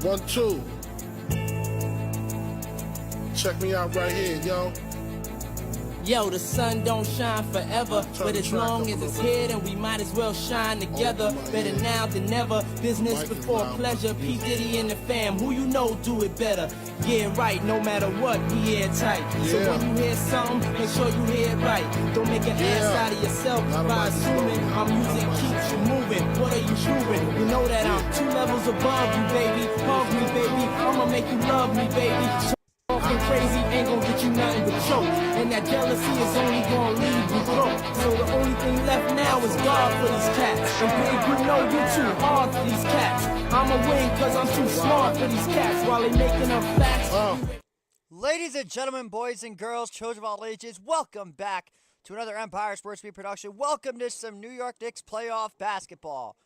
1, 2. Check me out right here, yo. Yo, the sun don't shine forever, but as long as it's here, then we might as well shine together. Better now than never, business before pleasure. P. Diddy and the fam, who you know do it better. Yeah, right, no matter what, we airtight. So when you hear something, make sure you hear it right. Don't make an ass out of yourself by assuming our music keeps you moving. What are you proving? You know that I'm 2 levels above you, baby. Hug me, baby, I'ma make you love me, baby. Talking crazy ain't gonna get you nothing but choke. And that jealousy is only gonna leave you broke. So the only thing left now is God for these cats. And big, you know you too hard for these cats. I'ma win cause I'm too smart for these cats. While they making up facts. Ladies and gentlemen, boys and girls, children of all ages, welcome back to another Empire Sports Beat production. Welcome to some New York Knicks playoff basketball.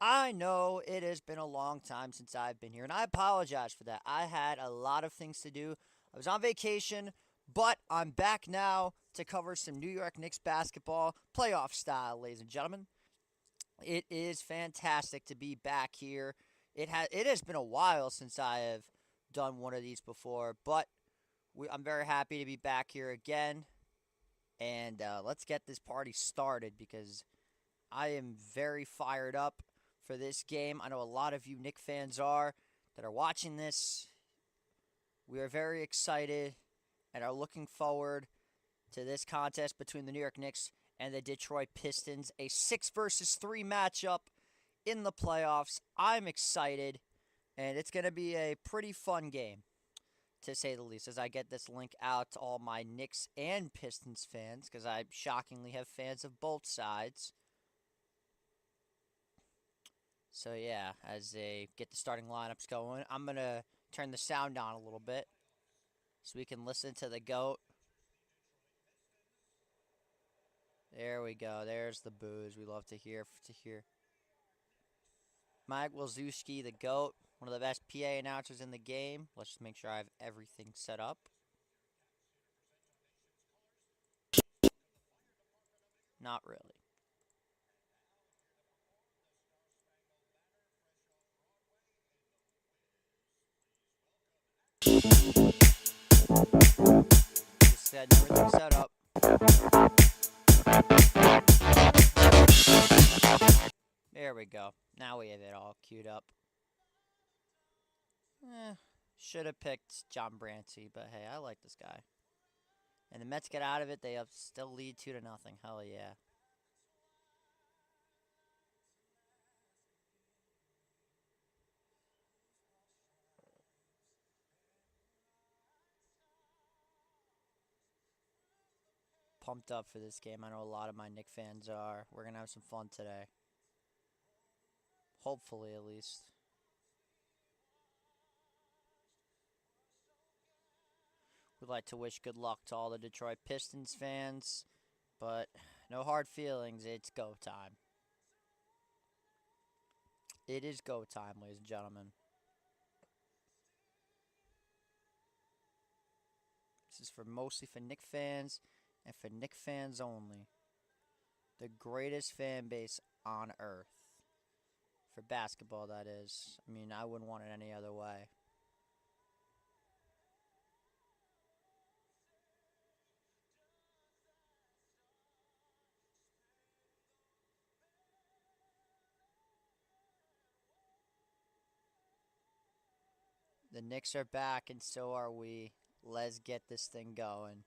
I know it has been a long time since I've been here, and I apologize for that. I had a lot of things to do. I was on vacation, but I'm back now to cover some New York Knicks basketball, playoff style, ladies and gentlemen. It is fantastic to be back here. It has been a while since I have done one of these before, but I'm very happy to be back here again. And let's get this party started because I am very fired up for this game. I know a lot of you Knicks fans that are watching this. We are very excited and are looking forward to this contest between the New York Knicks and the Detroit Pistons, a 6 versus 3 matchup in the playoffs. I'm excited, and it's going to be a pretty fun game, to say the least, as I get this link out to all my Knicks and Pistons fans, because I shockingly have fans of both sides. So, yeah, as they get the starting lineups going, I'm going to turn the sound down a little bit so we can listen to the GOAT. There we go. There's the boos we love to hear. Mike Wilczewski, the GOAT, one of the best PA announcers in the game. Let's just make sure I have everything set up. Not really. Just setting everything set up. There we go. Now we have it all queued up. Should have picked John Brancy, but hey, I like this guy. And the Mets get out of it. They still lead 2-0. Hell yeah. Pumped up for this game. I know a lot of my Knicks fans are. We're going to have some fun today. Hopefully, at least. We'd like to wish good luck to all the Detroit Pistons fans, but no hard feelings. It's go time. It is go time, ladies and gentlemen. This is mostly for Knicks fans and for Knicks fans only. The greatest fan base on earth. For basketball, that is. I mean, I wouldn't want it any other way. The Knicks are back, and so are we. Let's get this thing going.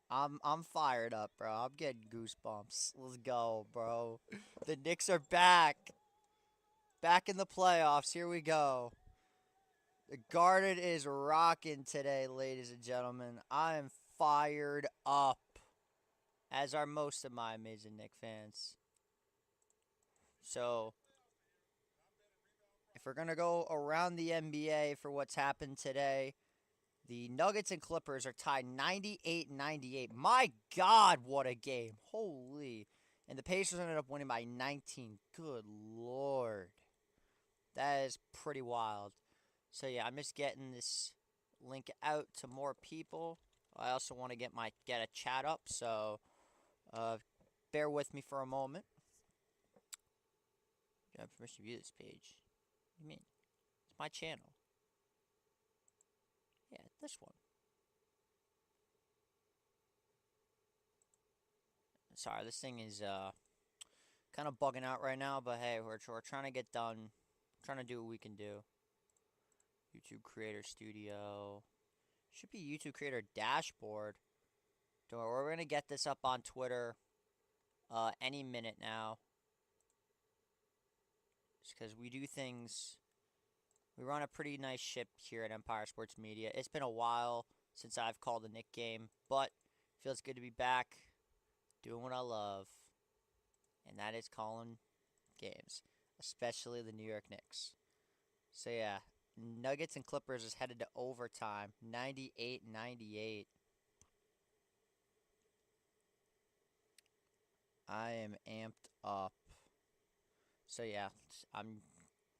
I'm fired up, bro. I'm getting goosebumps. Let's go, bro. The Knicks are back. Back in the playoffs. Here we go. The Garden is rocking today, ladies and gentlemen. I am fired up, as are most of my amazing Knicks fans. So, if we're going to go around the NBA for what's happened today, the Nuggets and Clippers are tied 98-98. My God, what a game. Holy. And the Pacers ended up winning by 19. Good Lord. That is pretty wild. So, yeah, I'm just getting this link out to more people. I also want to get a chat up, so bear with me for a moment. You have permission to view this page. What do you mean? It's my channel. Yeah, this one. Sorry, this thing is kind of bugging out right now, but hey, we're trying to get done. Trying to do what we can do. YouTube Creator Studio. Should be YouTube Creator Dashboard. Don't worry, we're gonna get this up on Twitter any minute now. Just because we do things. We run a pretty nice ship here at Empire Sports Media. It's been a while since I've called a Knicks game, but it feels good to be back doing what I love, and that is calling games, especially the New York Knicks. So yeah, Nuggets and Clippers is headed to overtime, 98-98. I am amped up. So yeah, I'm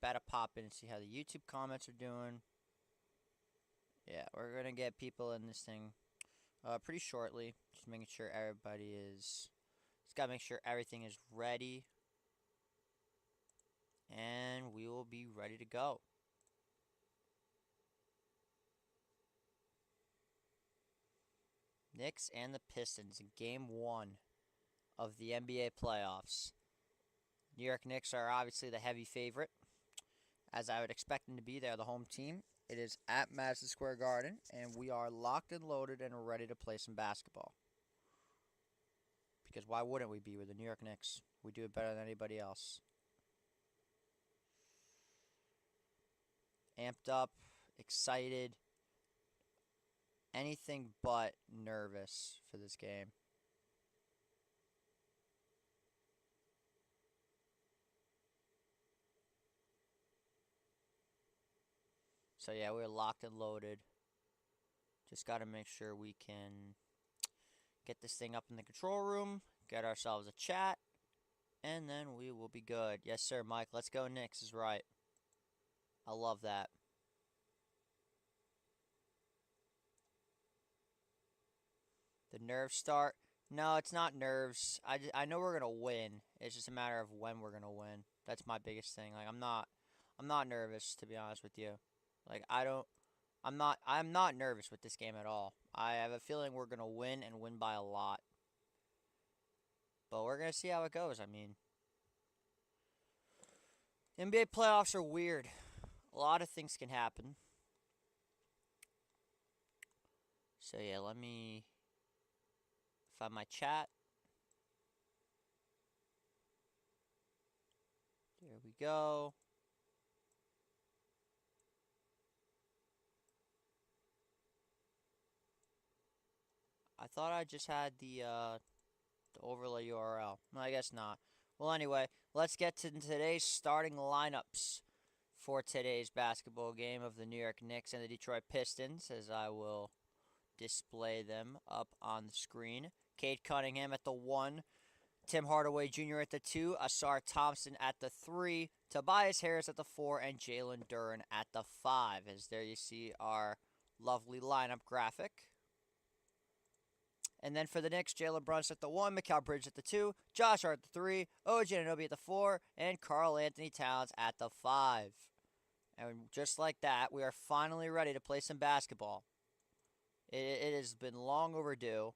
about to pop in and see how the YouTube comments are doing. Yeah, we're going to get people in this thing pretty shortly. Just making sure everybody is... Just got to make sure everything is ready. And we will be ready to go. Knicks and the Pistons in Game 1 of the NBA playoffs. New York Knicks are obviously the heavy favorite, as I would expect them to be. They're the home team. It is at Madison Square Garden, and we are locked and loaded and ready to play some basketball. Because why wouldn't we be with the New York Knicks? We do it better than anybody else. Amped up, excited, anything but nervous for this game. So yeah, we're locked and loaded. Just got to make sure we can get this thing up in the control room, get ourselves a chat, and then we will be good. Yes, sir, Mike. Let's go Knicks is right. I love that. The nerves start. No, it's not nerves. I know we're gonna win. It's just a matter of when we're gonna win. That's my biggest thing. Like I'm not nervous, to be honest with you. Like I'm not nervous with this game at all. I have a feeling we're gonna win and win by a lot. But we're gonna see how it goes. I mean, NBA playoffs are weird. A lot of things can happen. So yeah, let me find my chat. There we go. I thought I just had the overlay URL. No, I guess not. Well, anyway, let's get to today's starting lineups for today's basketball game of the New York Knicks and the Detroit Pistons, as I will display them up on the screen. Cade Cunningham at the 1, Tim Hardaway Jr. at the 2, Asar Thompson at the 3, Tobias Harris at the 4, and Jalen Duren at the 5. As there you see our lovely lineup graphic. And then for the Knicks, Jalen Brunson at the 1, Mikal Bridges at the 2, Josh Hart at the 3, OG Anunoby at the 4, and Karl Anthony Towns at the 5. And just like that, we are finally ready to play some basketball. It has been long overdue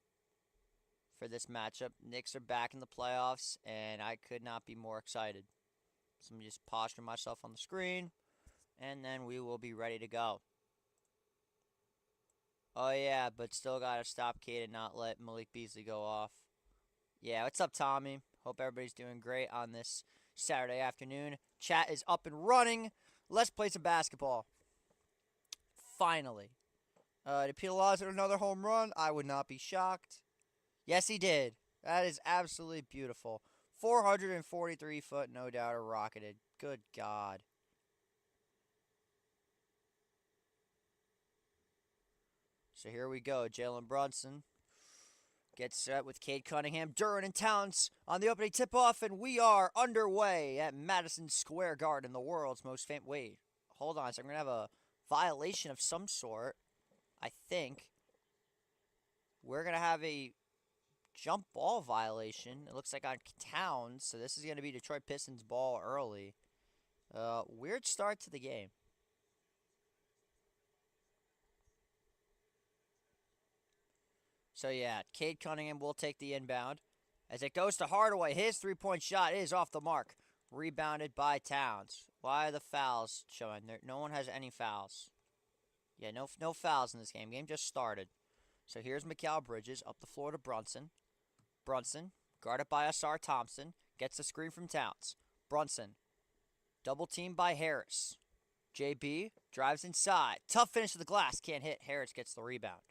for this matchup. Knicks are back in the playoffs, and I could not be more excited. So I'm just posturing myself on the screen, and then we will be ready to go. Oh, yeah, but still got to stop Cade and not let Malik Beasley go off. Yeah, what's up, Tommy? Hope everybody's doing great on this Saturday afternoon. Chat is up and running. Let's play some basketball. Finally. Did Pete Laws hit another home run? I would not be shocked. Yes, he did. That is absolutely beautiful. 443 foot, no doubt, rocketed. Good God. So here we go. Jalen Brunson gets set with Cade Cunningham, Duren, and Towns on the opening tip-off, and we are underway at Madison Square Garden, the world's most famous... Wait, hold on. So I'm going to have a violation of some sort, I think. We're going to have a jump ball violation. It looks like on Towns, so this is going to be Detroit Pistons ball early. Weird start to the game. So, yeah, Cade Cunningham will take the inbound. As it goes to Hardaway, his three-point shot is off the mark. Rebounded by Towns. Why are the fouls showing? No one has any fouls. Yeah, no fouls in this game. Game just started. So here's Mikal Bridges up the floor to Brunson. Brunson, guarded by Asar Thompson, gets the screen from Towns. Brunson, double teamed by Harris. JB drives inside. Tough finish to the glass. Can't hit. Harris gets the rebound.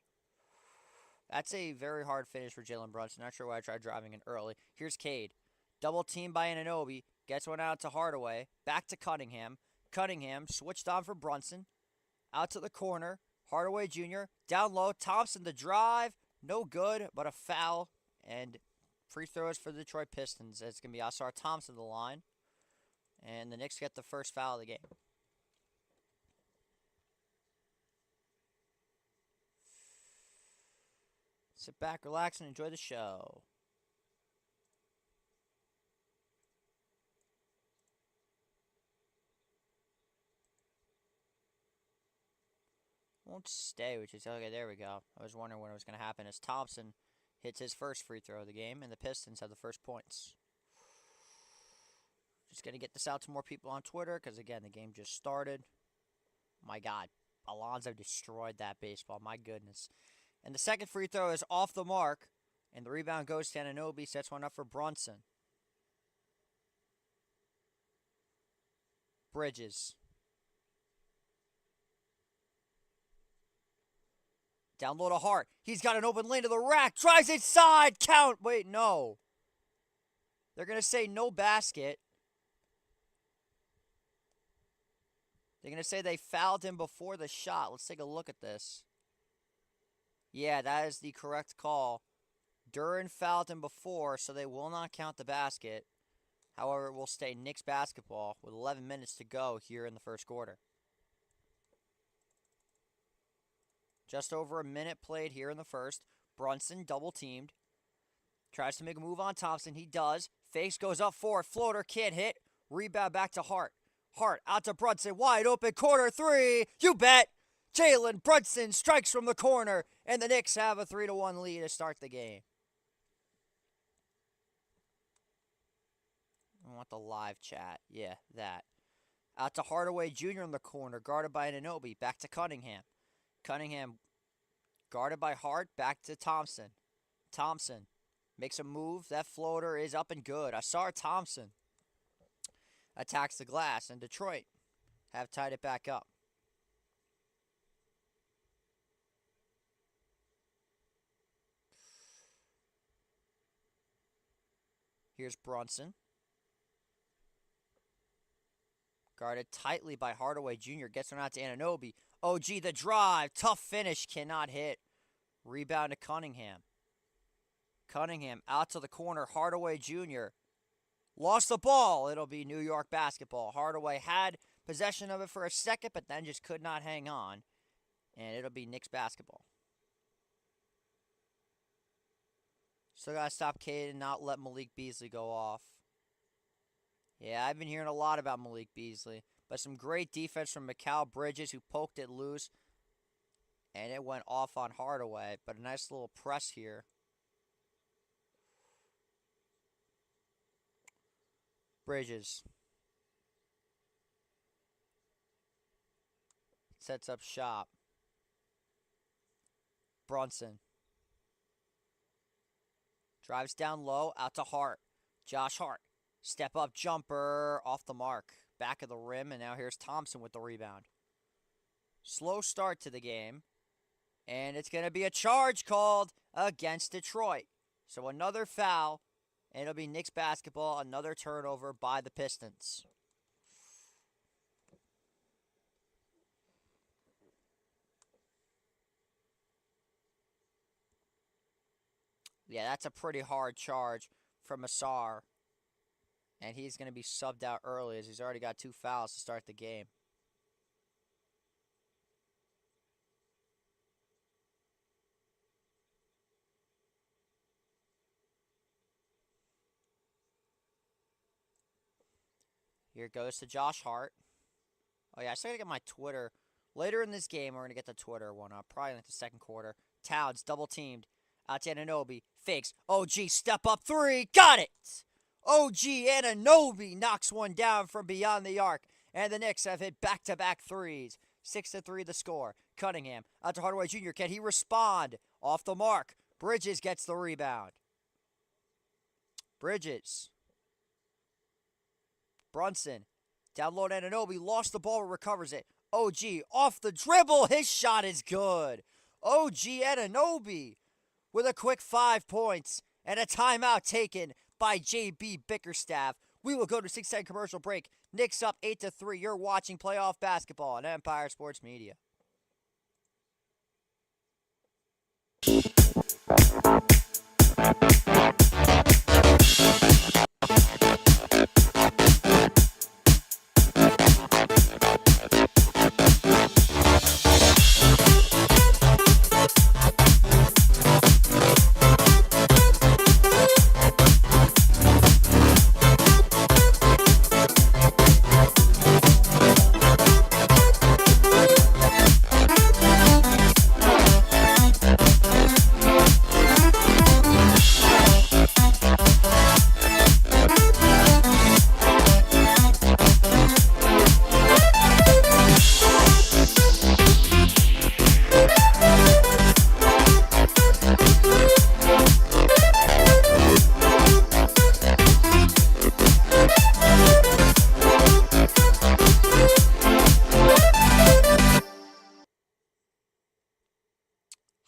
That's a very hard finish for Jalen Brunson. Not sure why I tried driving in early. Here's Cade. Double teamed by Anunoby. Gets one out to Hardaway. Back to Cunningham. Cunningham switched on for Brunson. Out to the corner. Hardaway Jr. Down low. Thompson the drive. No good, but a foul. And free throws for the Detroit Pistons. It's going to be Asar Thompson the line. And the Knicks get the first foul of the game. Sit back, relax, and enjoy the show. Won't stay, which is okay. There we go. I was wondering when it was going to happen as Thompson hits his first free throw of the game, and the Pistons have the first points. Just going to get this out to more people on Twitter because, again, the game just started. My God, Alonzo destroyed that baseball. My goodness. And the second free throw is off the mark, and the rebound goes to Anunoby, sets one up for Brunson. Bridges. Down low to Hart. He's got an open lane to the rack. Drives inside. Count. Wait, no. They're going to say no basket. They're going to say they fouled him before the shot. Let's take a look at this. Yeah, that is the correct call. Duran fouled him before, so they will not count the basket. However, it will stay Knicks basketball with 11 minutes to go here in the first quarter. Just over a minute played here in the first. Brunson double-teamed. Tries to make a move on Thompson. He does. Fakes, goes up for it. Floater, can't hit. Rebound back to Hart. Hart out to Brunson. Wide open corner three. You bet. Jalen Brunson strikes from the corner. And the Knicks have a 3-1 lead to start the game. I want the live chat. Yeah, that. Out to Hardaway Jr. in the corner. Guarded by Anunoby. Back to Cunningham. Cunningham guarded by Hart. Back to Thompson. Thompson makes a move. That floater is up and good. Asar Thompson attacks the glass. And Detroit have tied it back up. Here's Brunson. Guarded tightly by Hardaway Jr. Gets one out to Anunoby. OG the drive. Tough finish. Cannot hit. Rebound to Cunningham. Cunningham out to the corner. Hardaway Jr. lost the ball. It'll be New York basketball. Hardaway had possession of it for a second, but then just could not hang on. And it'll be Knicks basketball. Still got to stop Cade and not let Malik Beasley go off. Yeah, I've been hearing a lot about Malik Beasley. But some great defense from Mikal Bridges, who poked it loose. And it went off on Hardaway. But a nice little press here. Bridges. Sets up shop. Brunson. Drives down low, out to Hart. Josh Hart. Step up jumper, off the mark. Back of the rim, and now here's Thompson with the rebound. Slow start to the game. And it's going to be a charge called against Detroit. So another foul, and it'll be Knicks basketball, another turnover by the Pistons. Yeah, that's a pretty hard charge from Asar. And he's going to be subbed out early as he's already got 2 fouls to start the game. Here it goes to Josh Hart. Oh, yeah, I still got to get my Twitter. Later in this game, we're going to get the Twitter one up. Probably in the second quarter. Towns double-teamed. Out to Anunoby. Fakes. OG step up three. Got it! OG Anunoby knocks one down from beyond the arc. And the Knicks have hit back-to-back threes. 6-3 the score. Cunningham out to Hardaway Jr. Can he respond? Off the mark. Bridges gets the rebound. Bridges. Brunson. Down low to Anunoby. Lost the ball, recovers it. OG off the dribble. His shot is good. OG Anunoby with a quick 5 points and a timeout taken by JB Bickerstaff. We will go to 6-10 commercial break. Knicks up 8-3. You're watching playoff basketball on Empire Sports Media.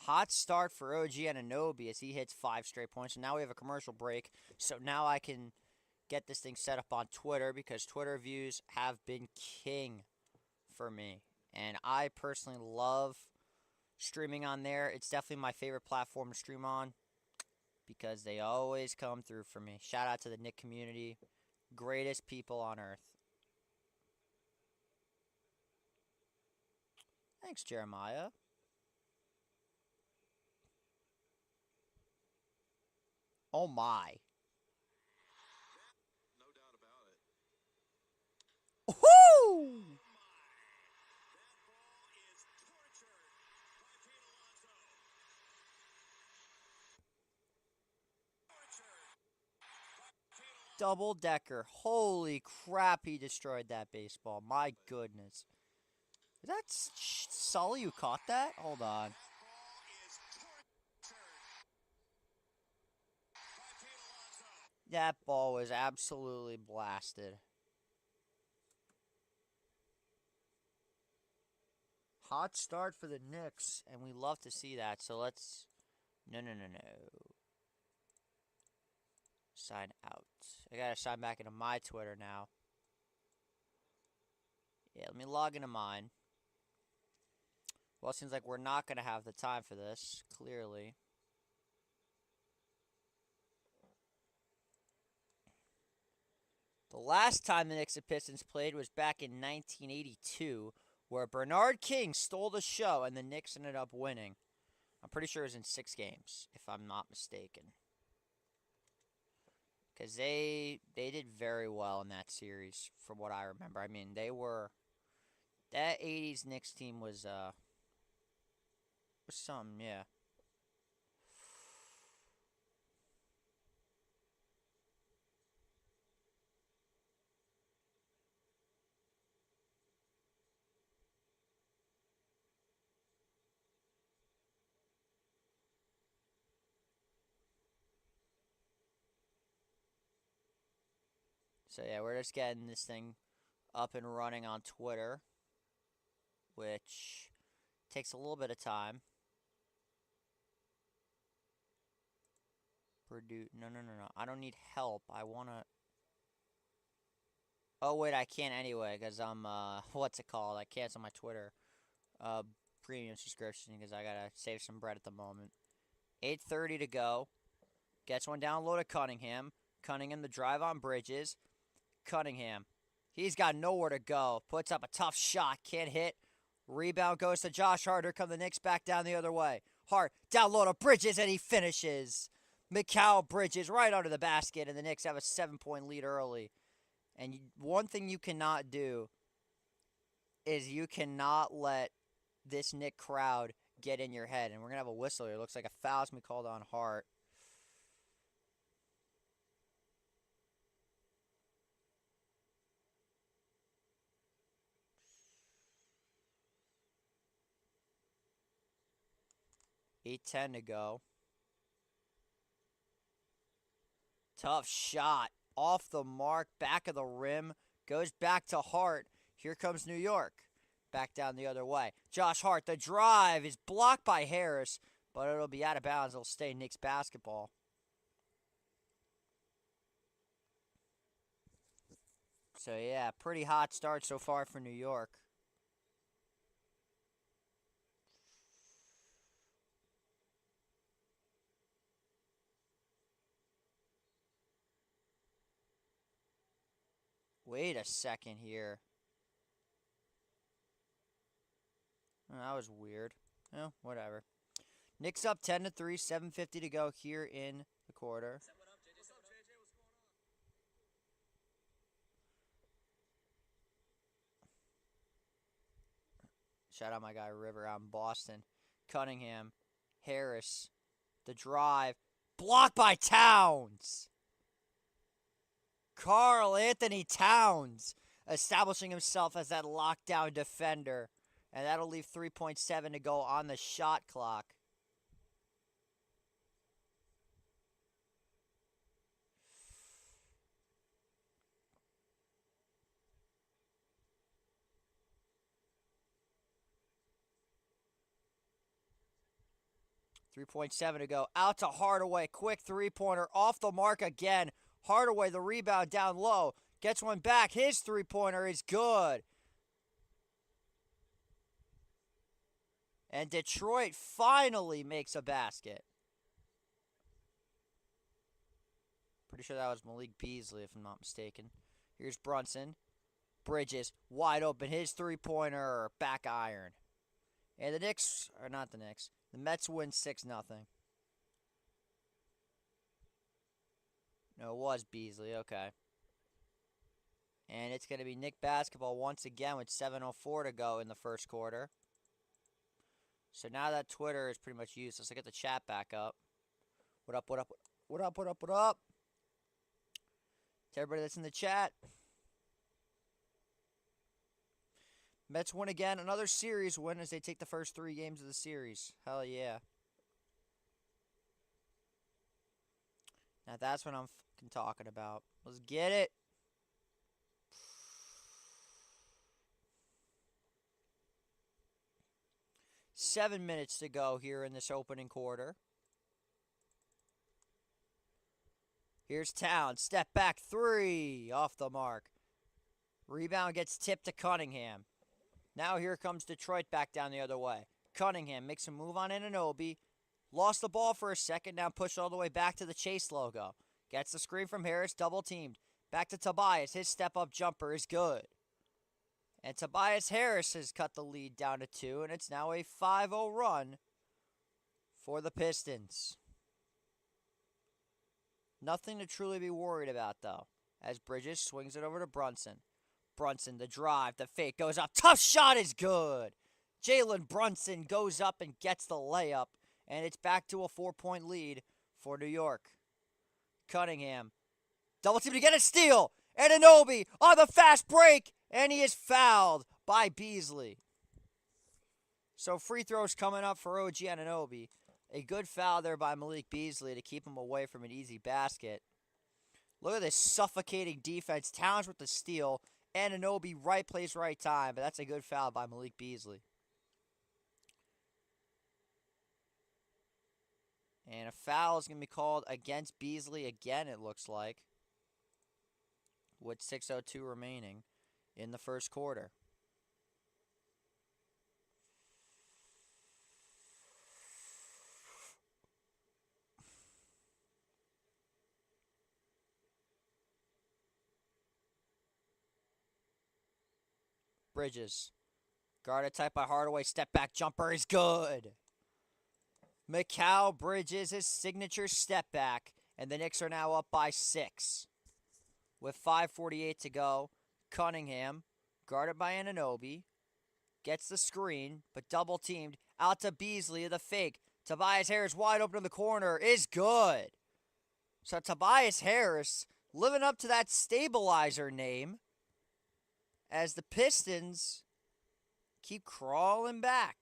Hot start for OG Anunoby as he hits 5 straight points. And now we have a commercial break. So now I can get this thing set up on Twitter because Twitter views have been king for me. And I personally love streaming on there. It's definitely my favorite platform to stream on because they always come through for me. Shout out to the Knick community. Greatest people on earth. Thanks, Jeremiah. Oh my. No doubt about it. Woohoo! Double decker. Holy crap, he destroyed that baseball. My goodness. Is that Sully who caught that? Hold on. That ball was absolutely blasted. Hot start for the Knicks, and we love to see that. So let's... No. Sign out. I gotta sign back into my Twitter now. Yeah, let me log into mine. Well, it seems like we're not gonna have the time for this, clearly. The last time the Knicks and Pistons played was back in 1982, where Bernard King stole the show and the Knicks ended up winning. I'm pretty sure it was in 6 games, if I'm not mistaken. Because they did very well in that series, from what I remember. I mean, they were... That 80s Knicks team was something, yeah. So yeah, we're just getting this thing up and running on Twitter, which takes a little bit of time. No. I don't need help. I wanna... Oh wait, I can't anyway, because I'm, what's it called? I cancel my Twitter, premium subscription, because I gotta save some bread at the moment. 8:30 to go. Gets one down low to Cunningham. Cunningham, the drive on Bridges. Cunningham. He's got nowhere to go. Puts up a tough shot. Can't hit. Rebound goes to Josh Hart. Here come the Knicks back down the other way. Hart down low to Bridges, and he finishes. Mikal Bridges right under the basket, and the Knicks have a 7-point lead early. And one thing you cannot do is you cannot let this Knick crowd get in your head. And we're going to have a whistle here. It looks like a foul's going to be called on Hart. $8:10 to go. Tough shot. Off the mark. Back of the rim. Goes back to Hart. Here comes New York. Back down the other way. Josh Hart, the drive is blocked by Harris, but it'll be out of bounds. It'll stay Knicks basketball. So, yeah, pretty hot start so far for New York. Wait a second here. Oh, that was weird. Oh, whatever. Knicks up 10-3, 7:50 to go here in the quarter. Shout out my guy River out in Boston. Cunningham. Harris. The drive. Blocked by Towns. Karl Anthony Towns establishing himself as that lockdown defender. And that'll leave 3.7 to go on the shot clock. $3.7 to go. Out to Hardaway. Quick three-pointer. Off the mark again. Hardaway, the rebound down low. Gets one back. His three-pointer is good. And Detroit finally makes a basket. Pretty sure that was Malik Beasley, if I'm not mistaken. Here's Brunson. Bridges, wide open. His three-pointer, back iron. And the Knicks, or not the Knicks, the Mets win 6-0. No, it was Beasley, okay. And it's going to be Knick basketball once again with 7:04 to go in the first quarter. So now that Twitter is pretty much useless, I get the chat back up. What up, what up, what up, what up, what up? To everybody that's in the chat. Mets win again. Another series win as they take the first 3 games of the series. Hell yeah. Now that's what I'm fucking talking about. Let's get it. Seven minutes to go here in this opening quarter. Here's Towns. Step back 3. Off the mark. Rebound gets tipped to Cunningham. Now here comes Detroit back down the other way. Cunningham makes a move on Anunoby. Lost the ball for a second. Now pushed all the way back to the Chase logo. Gets the screen from Harris. Double teamed. Back to Tobias. His step-up jumper is good. And Tobias Harris has cut the lead down to 2. And it's now a 5-0 run for the Pistons. Nothing to truly be worried about, though, as Bridges swings it over to Brunson. Brunson, the drive, the fake goes up. Tough shot is good. Jalen Brunson goes up and gets the layup, and it's back to a 4-point lead for New York. Cunningham, double team to get a steal. Anunoby on the fast break, and he is fouled by Beasley. So free throws coming up for OG Anunoby. A good foul there by Malik Beasley to keep him away from an easy basket. Look at this suffocating defense. Towns with the steal. Anunoby, right place, right time. But that's a good foul by Malik Beasley. And a foul is going to be called against Beasley again, it looks like. With 6:02 remaining in the first quarter. Bridges. Guarded tight by Hardaway. Step back jumper is good. Mikal Bridges, his signature step back. And the Knicks are now up by 6. With 5:48 to go. Cunningham, guarded by Anunoby. Gets the screen, but double teamed. Out to Beasley, the fake. Tobias Harris wide open in the corner is good. So Tobias Harris living up to that stabilizer name as the Pistons keep crawling back.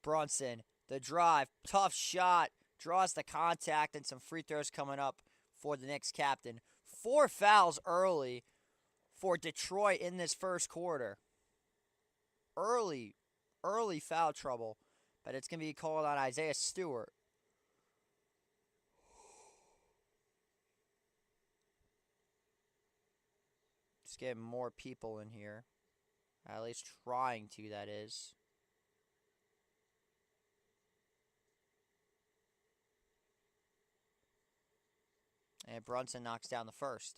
Brunson, the drive, tough shot, draws the contact, and some free throws coming up for the Knicks captain. 4 fouls early for Detroit in this first quarter. Early foul trouble, but it's going to be called on Isaiah Stewart. Just getting more people in here. At least trying to, that is. And Brunson knocks down the first.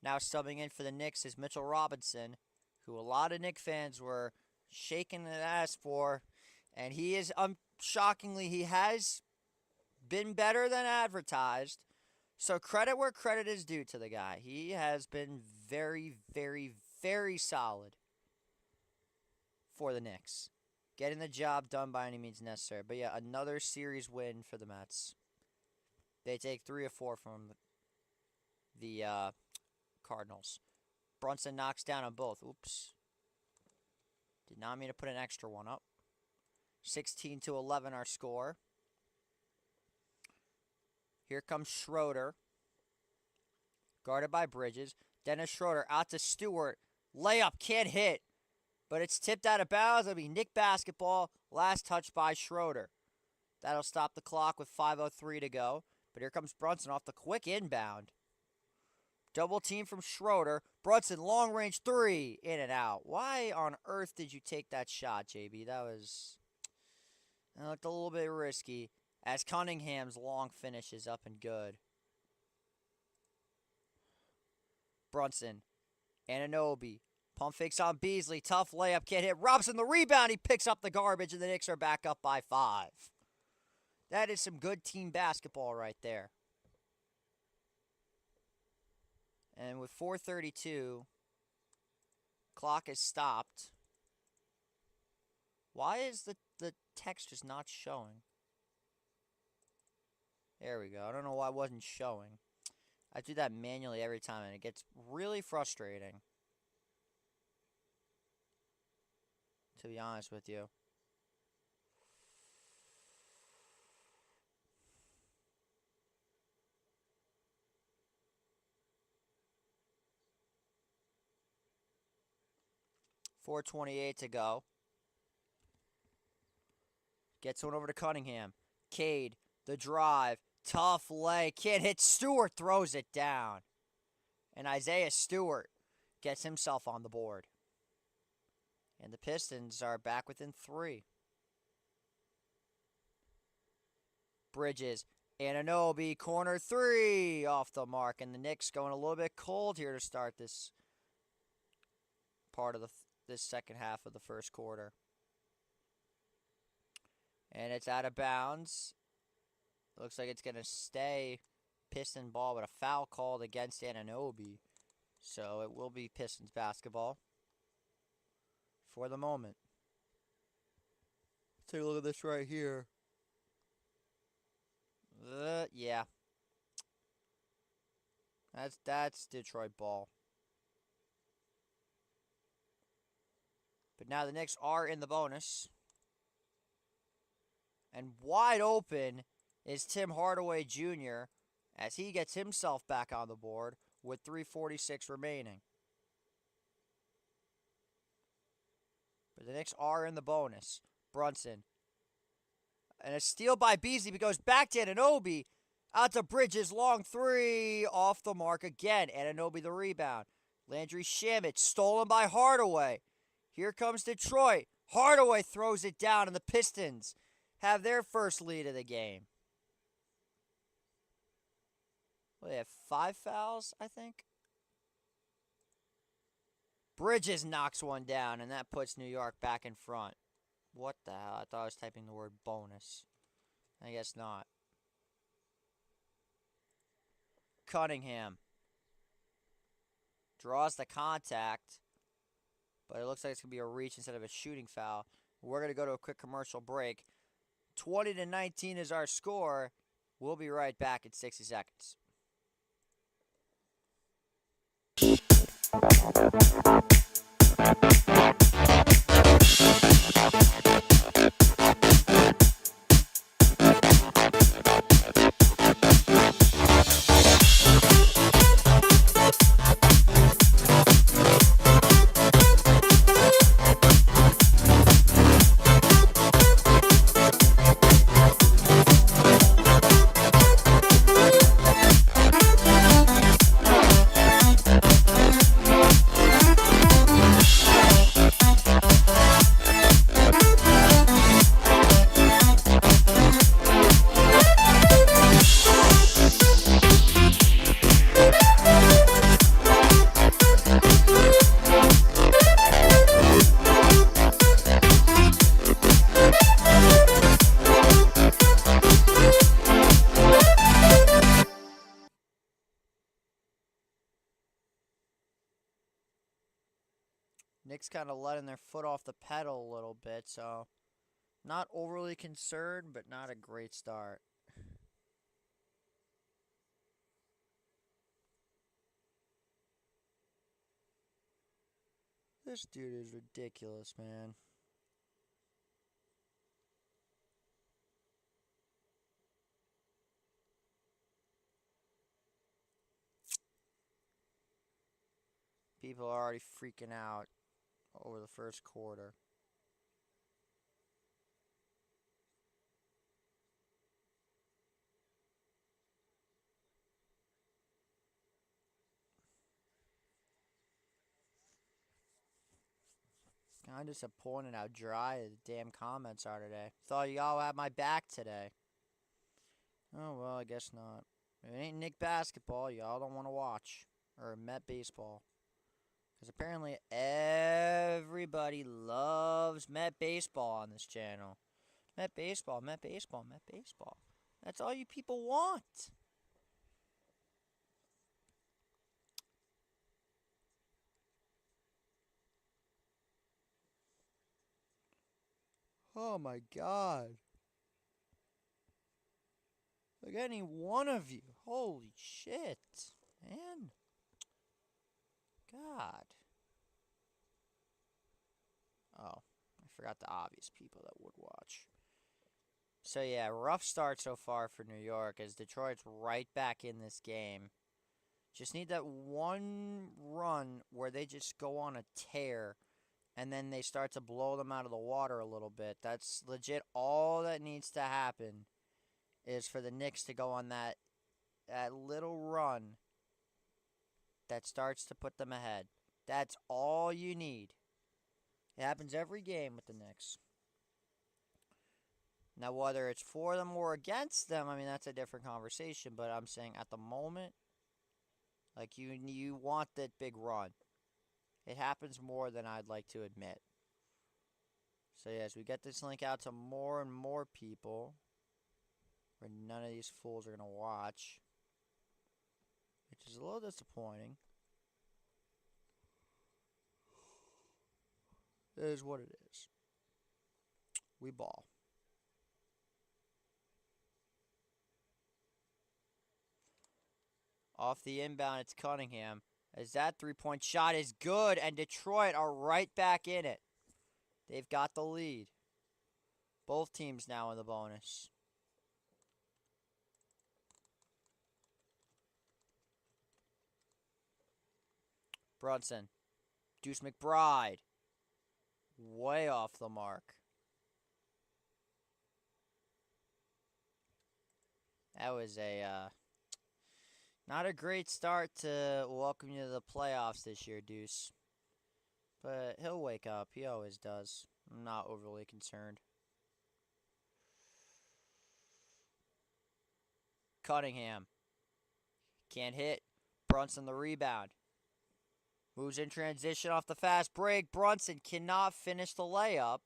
Now subbing in for the Knicks is Mitchell Robinson, who a lot of Knicks fans were shaking their ass for. And he is, shockingly, he has been better than advertised. So credit where credit is due to the guy. He has been very, very, very solid for the Knicks. Getting the job done by any means necessary. But yeah, another series win for the Mets. They take 3 of 4 from the Cardinals. Brunson knocks down on both. Oops. Did not mean to put an extra one up. 16-11 our score. Here comes Schroeder. Guarded by Bridges. Dennis Schroeder out to Stewart. Layup can't hit. But it's tipped out of bounds. It'll be Knick basketball. Last touch by Schroeder. That'll stop the clock with 5:03 to go. But here comes Brunson off the quick inbound. Double team from Schroeder. Brunson, long range 3. In and out. Why on earth did you take that shot, JB? That looked a little bit risky. As Cunningham's long finish is up and good. Brunson. Anunoby. Pump fakes on Beasley. Tough layup. Can't hit. Robinson the rebound. He picks up the garbage and the Knicks are back up by 5. That is some good team basketball right there. And with 4:32, clock is stopped. Why is the text just not showing? There we go. I don't know why it wasn't showing. I do that manually every time, and it gets really frustrating. To be honest with you. .428 to go. Gets one over to Cunningham. Cade, the drive. Tough lay. Can't hit. Stewart throws it down. And Isaiah Stewart gets himself on the board. And the Pistons are back within 3. Bridges. Anunoby, corner 3. Off the mark. And the Knicks going a little bit cold here to start this part of this second half of the first quarter. And it's out of bounds. Looks like it's going to stay Piston ball, but a foul called against Anunoby. So it will be Pistons basketball for the moment. Take a look at this right here. Yeah. That's Detroit ball. But now the Knicks are in the bonus. And wide open is Tim Hardaway Jr. as he gets himself back on the board with 3:46 remaining. But the Knicks are in the bonus. Brunson. And a steal by Beasley, but goes back to Anunoby. Out to Bridges, long 3. Off the mark again. Anunoby the rebound. Landry Shamet stolen by Hardaway. Here comes Detroit. Hardaway throws it down, and the Pistons have their first lead of the game. Well, they have 5 fouls, I think. Bridges knocks one down, and that puts New York back in front. What the hell? I thought I was typing the word bonus. I guess not. Cunningham. Draws the contact. But it looks like it's going to be a reach instead of a shooting foul. We're going to go to a quick commercial break. 20-19 is our score. We'll be right back in 60 seconds. Knicks kind of letting their foot off the pedal a little bit, so not overly concerned, but not a great start. This dude is ridiculous, man. People are already freaking out over the first quarter. Kind of disappointed how dry the damn comments are today. Thought y'all had my back today. Oh, well, I guess not. If it ain't Knick basketball, y'all don't want to watch. Or Met baseball. Because apparently everybody loves Met baseball on this channel. Met baseball, Met baseball, Met baseball. That's all you people want. Oh my god. Like any one of you. Holy shit. Man. God. Oh, I forgot the obvious people that would watch. So yeah, rough start so far for New York as Detroit's right back in this game. Just need that one run where they just go on a tear and then they start to blow them out of the water a little bit. That's legit all that needs to happen is for the Knicks to go on that little run that starts to put them ahead. That's all you need. It happens every game with the Knicks. Now, whether it's for them or against them, I mean, that's a different conversation. But I'm saying at the moment, like, you want that big run. It happens more than I'd like to admit. So, yes, we get this link out to more and more people. Where none of these fools are going to watch. Which is a little disappointing. It is what it is. We ball. Off the inbound, it's Cunningham. As that three-point shot is good, and Detroit are right back in it. They've got the lead. Both teams now in the bonus. Brunson. Deuce McBride. Way off the mark. That was not a great start to welcome you to the playoffs this year, Deuce. But he'll wake up. He always does. I'm not overly concerned. Cunningham. Can't hit. Brunson the rebound. Moves in transition off the fast break. Brunson cannot finish the layup.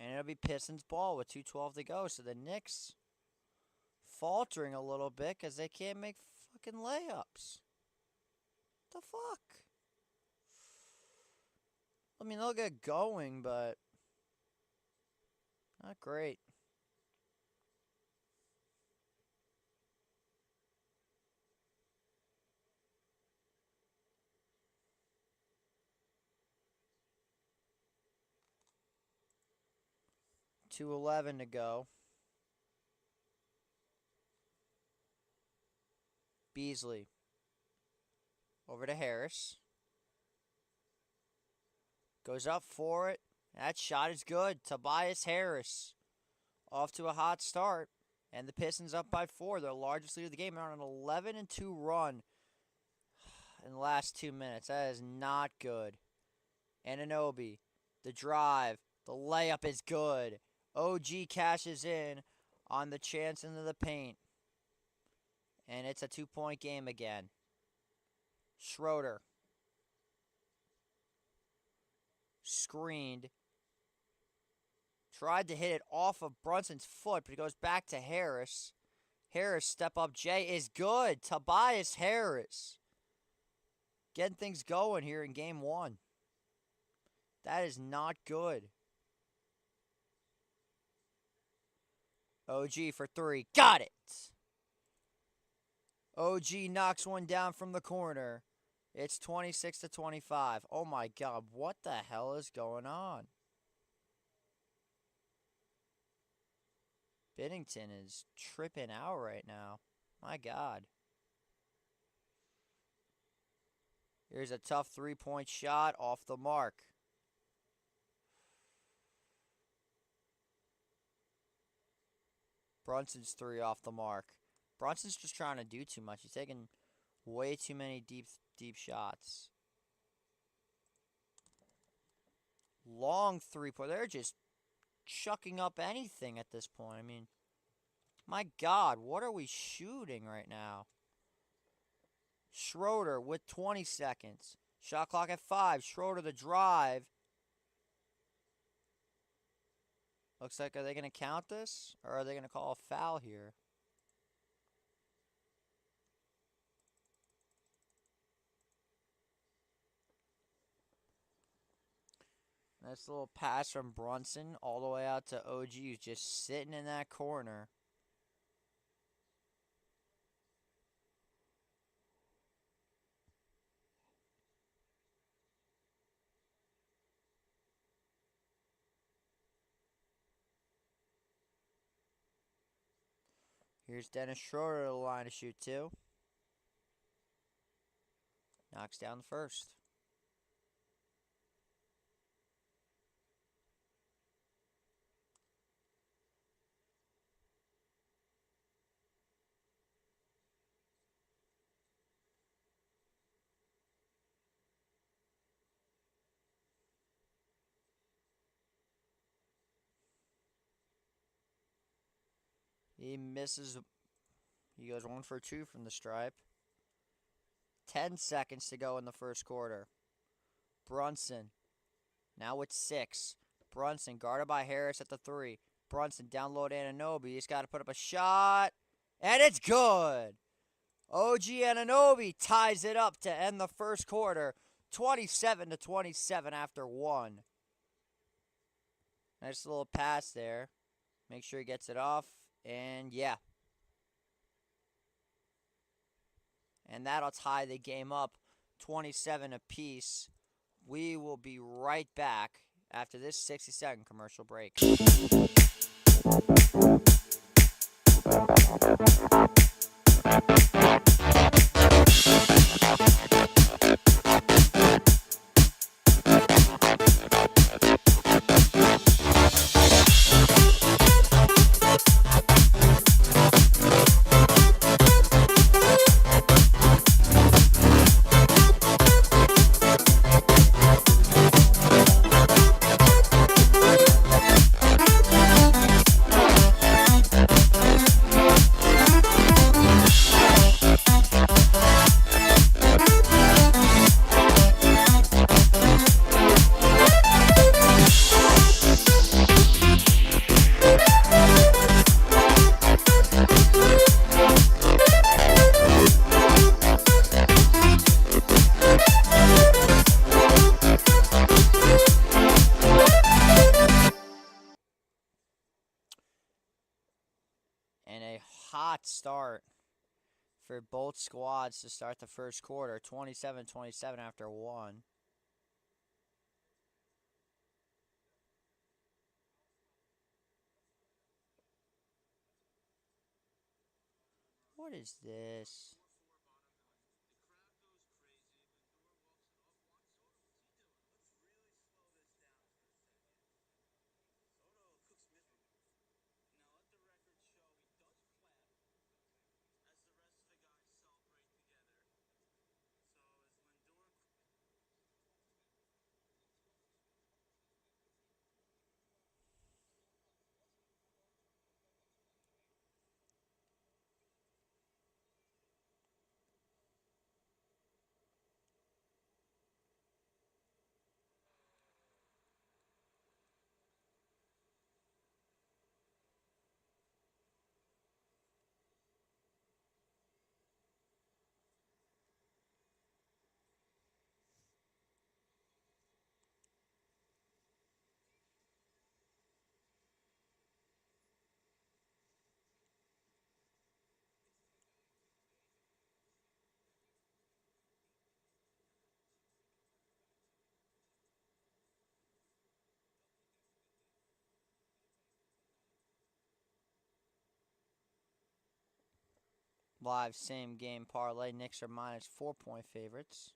And it'll be Pistons ball with 2:12 to go. So the Knicks faltering a little bit because they can't make fucking layups. the fuck? I mean, they'll get going, but not great. .211 to go. Beasley. Over to Harris. Goes up for it. That shot is good. Tobias Harris off to a hot start. And the Pistons up by 4. Their largest lead of the game. They're on an 11-2 run in the last 2 minutes. That is not good. Anunoby. The drive. The layup is good. OG cashes in on the chance into the paint. And it's a 2-point game again. Schroeder. Screened. Tried to hit it off of Brunson's foot, but it goes back to Harris. Harris, step up J is good. Tobias Harris. Getting things going here in game 1. That is not good. OG for 3. Got it. OG knocks one down from the corner. It's 26-25. Oh my God, what the hell is going on? Binnington is tripping out right now. My God. Here's a tough 3-point shot off the mark. Brunson's 3 off the mark. Brunson's just trying to do too much. He's taking way too many deep shots. Long 3-point. They're just chucking up anything at this point. I mean, my God, what are we shooting right now? Schroeder with 20 seconds. Shot clock at 5. Schroeder the drive. Looks like, are they going to count this? Or are they going to call a foul here? Nice little pass from Brunson all the way out to OG, who's just sitting in that corner. Here's Dennis Schroeder to the line to shoot 2. Knocks down the first. He misses. He goes 1 for 2 from the stripe. 10 seconds to go in the first quarter. Brunson now with 6. Brunson guarded by Harris at the 3. Brunson down low to Anunoby. He's got to put up a shot. And it's good. OG Anunoby ties it up to end the first quarter. 27-27 after 1. Nice little pass there. Make sure he gets it off. And yeah. And that'll tie the game up 27 apiece. We will be right back after this 60-second commercial break. start for both squads to start the first quarter. 27-27 after one. What is this? Live same game parlay. Knicks are minus 4-point favorites.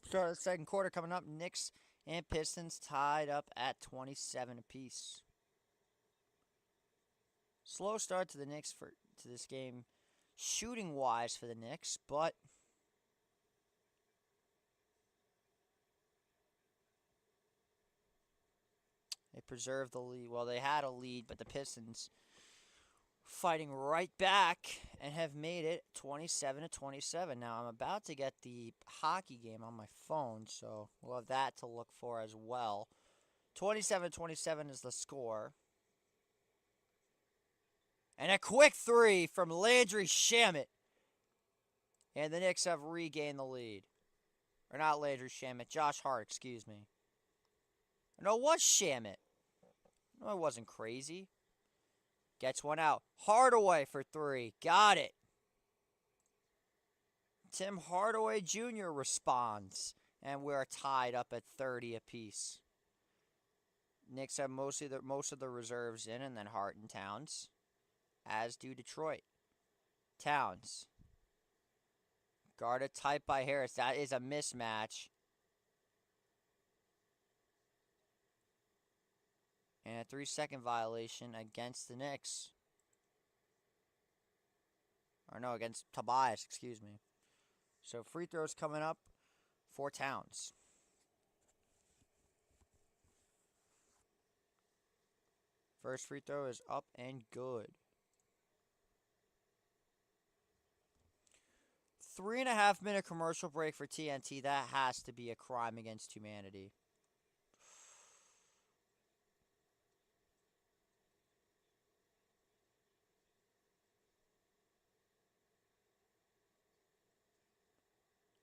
Start of the second quarter coming up. Knicks and Pistons tied up at 27 apiece. Slow start to the Knicks to this game, shooting wise for the Knicks, but they preserved the lead. Well, they had a lead, but the Pistons fighting right back and have made it 27-27. Now, I'm about to get the hockey game on my phone, so we'll have that to look for as well. 27-27 is the score. And a quick three from Landry Shamet. And the Knicks have regained the lead. Or not Landry Shamet, Josh Hart, excuse me. No, it was Shamet. No, it wasn't crazy. Gets one out. Hardaway for three. Got it. Tim Hardaway Jr. responds. And we're tied up at 30 apiece. Knicks have most of the reserves in, and then Hart and Towns. As do Detroit. Towns. Guarded tight by Harris. That is a mismatch. And a 3-second violation against the Knicks. Or no, against Tobias, excuse me. So free throws coming up for Towns. First free throw is up and good. 3.5-minute commercial break for TNT. That has to be a crime against humanity.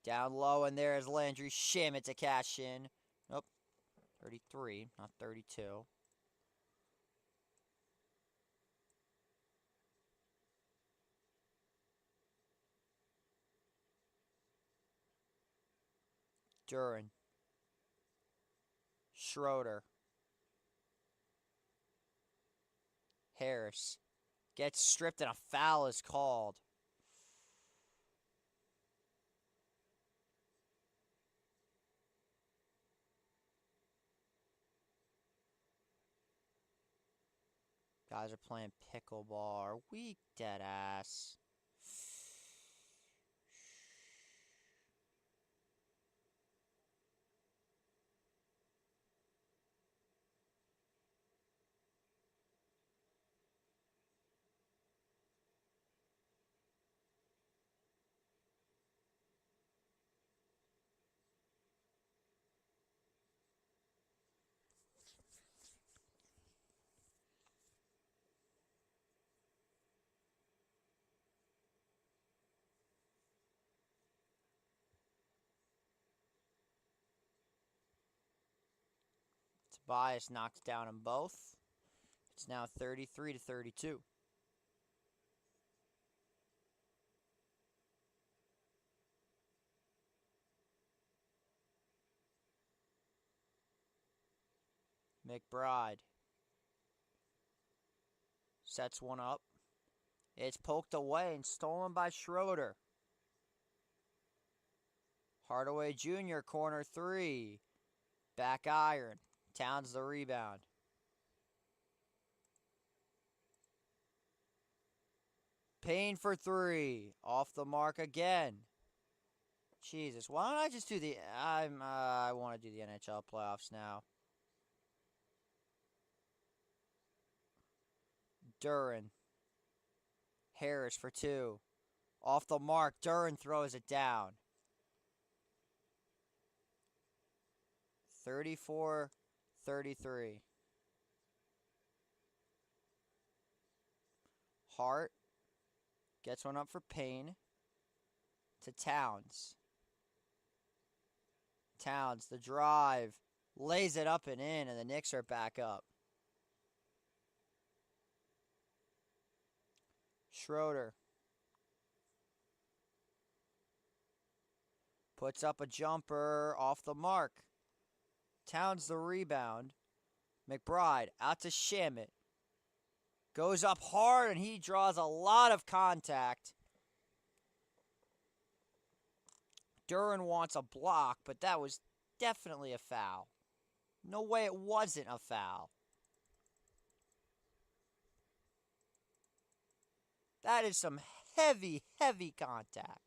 Down low, and there is Landry Shamet to cash in. Nope. 33, not 32. Duran. Schroeder. Harris. Gets stripped and a foul is called. Guys are playing pickleball. Are we dead ass? Bias knocks down them both. It's now 33-32. McBride sets one up. It's poked away and stolen by Schroeder. Hardaway Jr., corner three. Back iron. Towns the rebound. Payne for three. Off the mark again. Jesus, why don't I just do the... I want to do the NHL playoffs now. Duran. Harris for two. Off the mark. Duran throws it down. 34-33. Hart gets one up for Payne. To Towns. Towns, the drive. Lays it up and in, and the Knicks are back up. Schroeder. Puts up a jumper off the mark. Towns the rebound. McBride out to Shamit. Goes up hard, and he draws a lot of contact. Duran wants a block, but that was definitely a foul. No way it wasn't a foul. That is some heavy, heavy contact.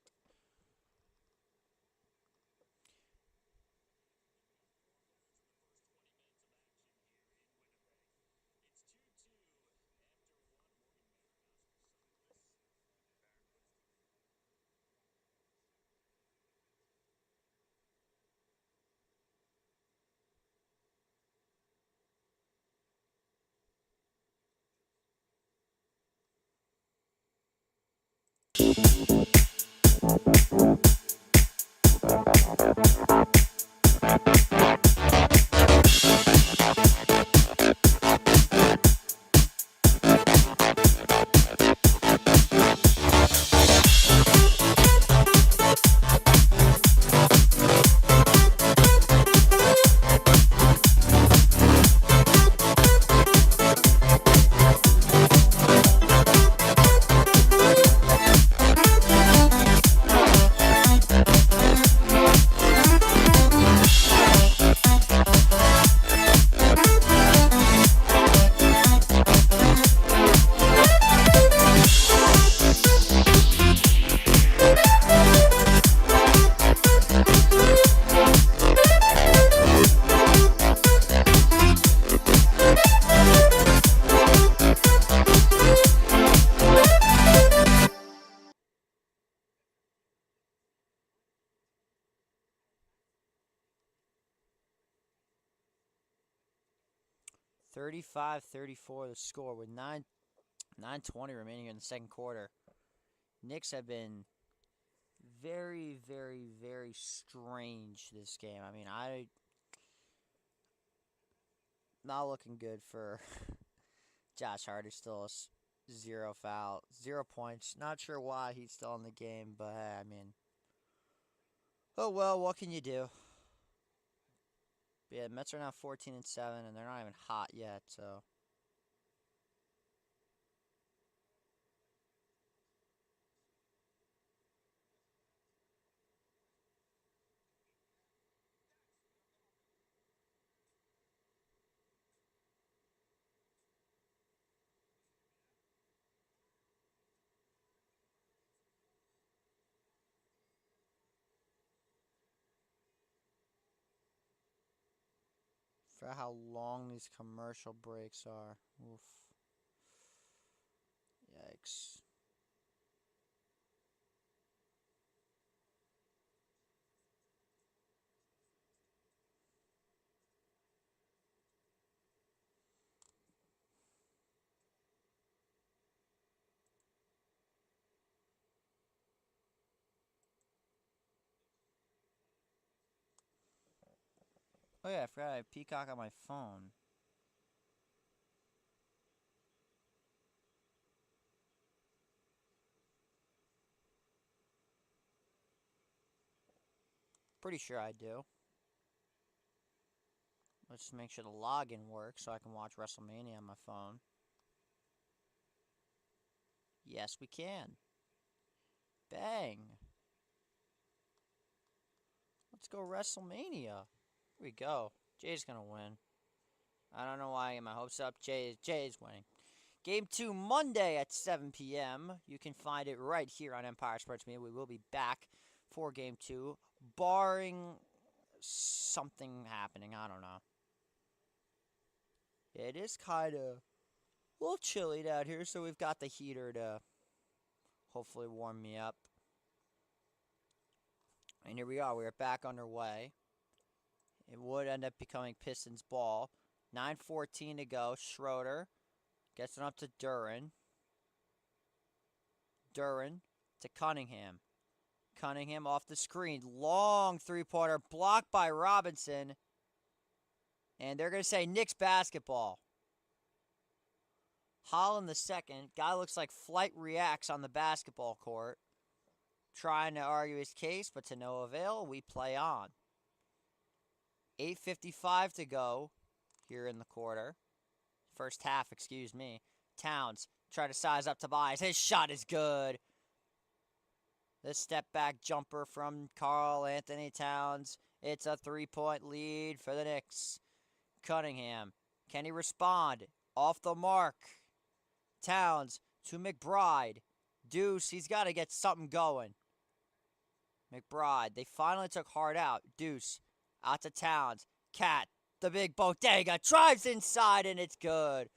(35-34) the score with 9:20 remaining in the second quarter. Knicks have been very, very, very strange this game. I mean, not looking good for Josh Hart. Is still a 0 foul, 0 points. Not sure why he's still in the game, but hey, I mean, oh well, what can you do? Yeah, the Mets are now 14-7, and they're not even hot yet, so. For how long these commercial breaks are. Oof. Yikes. Oh yeah, I forgot I have Peacock on my phone. Pretty sure I do. Let's just make sure the login works so I can watch WrestleMania on my phone. Yes, we can. Bang. Let's go WrestleMania. Here we go. Jay's gonna win. I don't know why I get my hopes up. Jay's winning. Game 2 Monday at 7 p.m. You can find it right here on Empire Sports Media. We will be back for Game 2, barring something happening. I don't know. It is kind of a little chilly out here, so we've got the heater to hopefully warm me up. And here we are. We are back underway. It would end up becoming Pistons ball. 9:14 to go. Schroeder gets it up to Duran. Duran to Cunningham. Cunningham off the screen. Long three-pointer blocked by Robinson. And they're going to say Knicks basketball. Holland the second. Guy looks like Flight reacts on the basketball court. Trying to argue his case, but to no avail. We play on. 8:55 to go here in the quarter. First half, excuse me. Towns try to size up Tobias. His shot is good. This step back jumper from Karl Anthony Towns. It's a 3-point lead for the Knicks. Cunningham. Can he respond? Off the mark. Towns to McBride. Deuce, he's got to get something going. McBride, they finally took Hart out. Deuce, out to Towns. Cat, the big bodega, drives inside and it's good.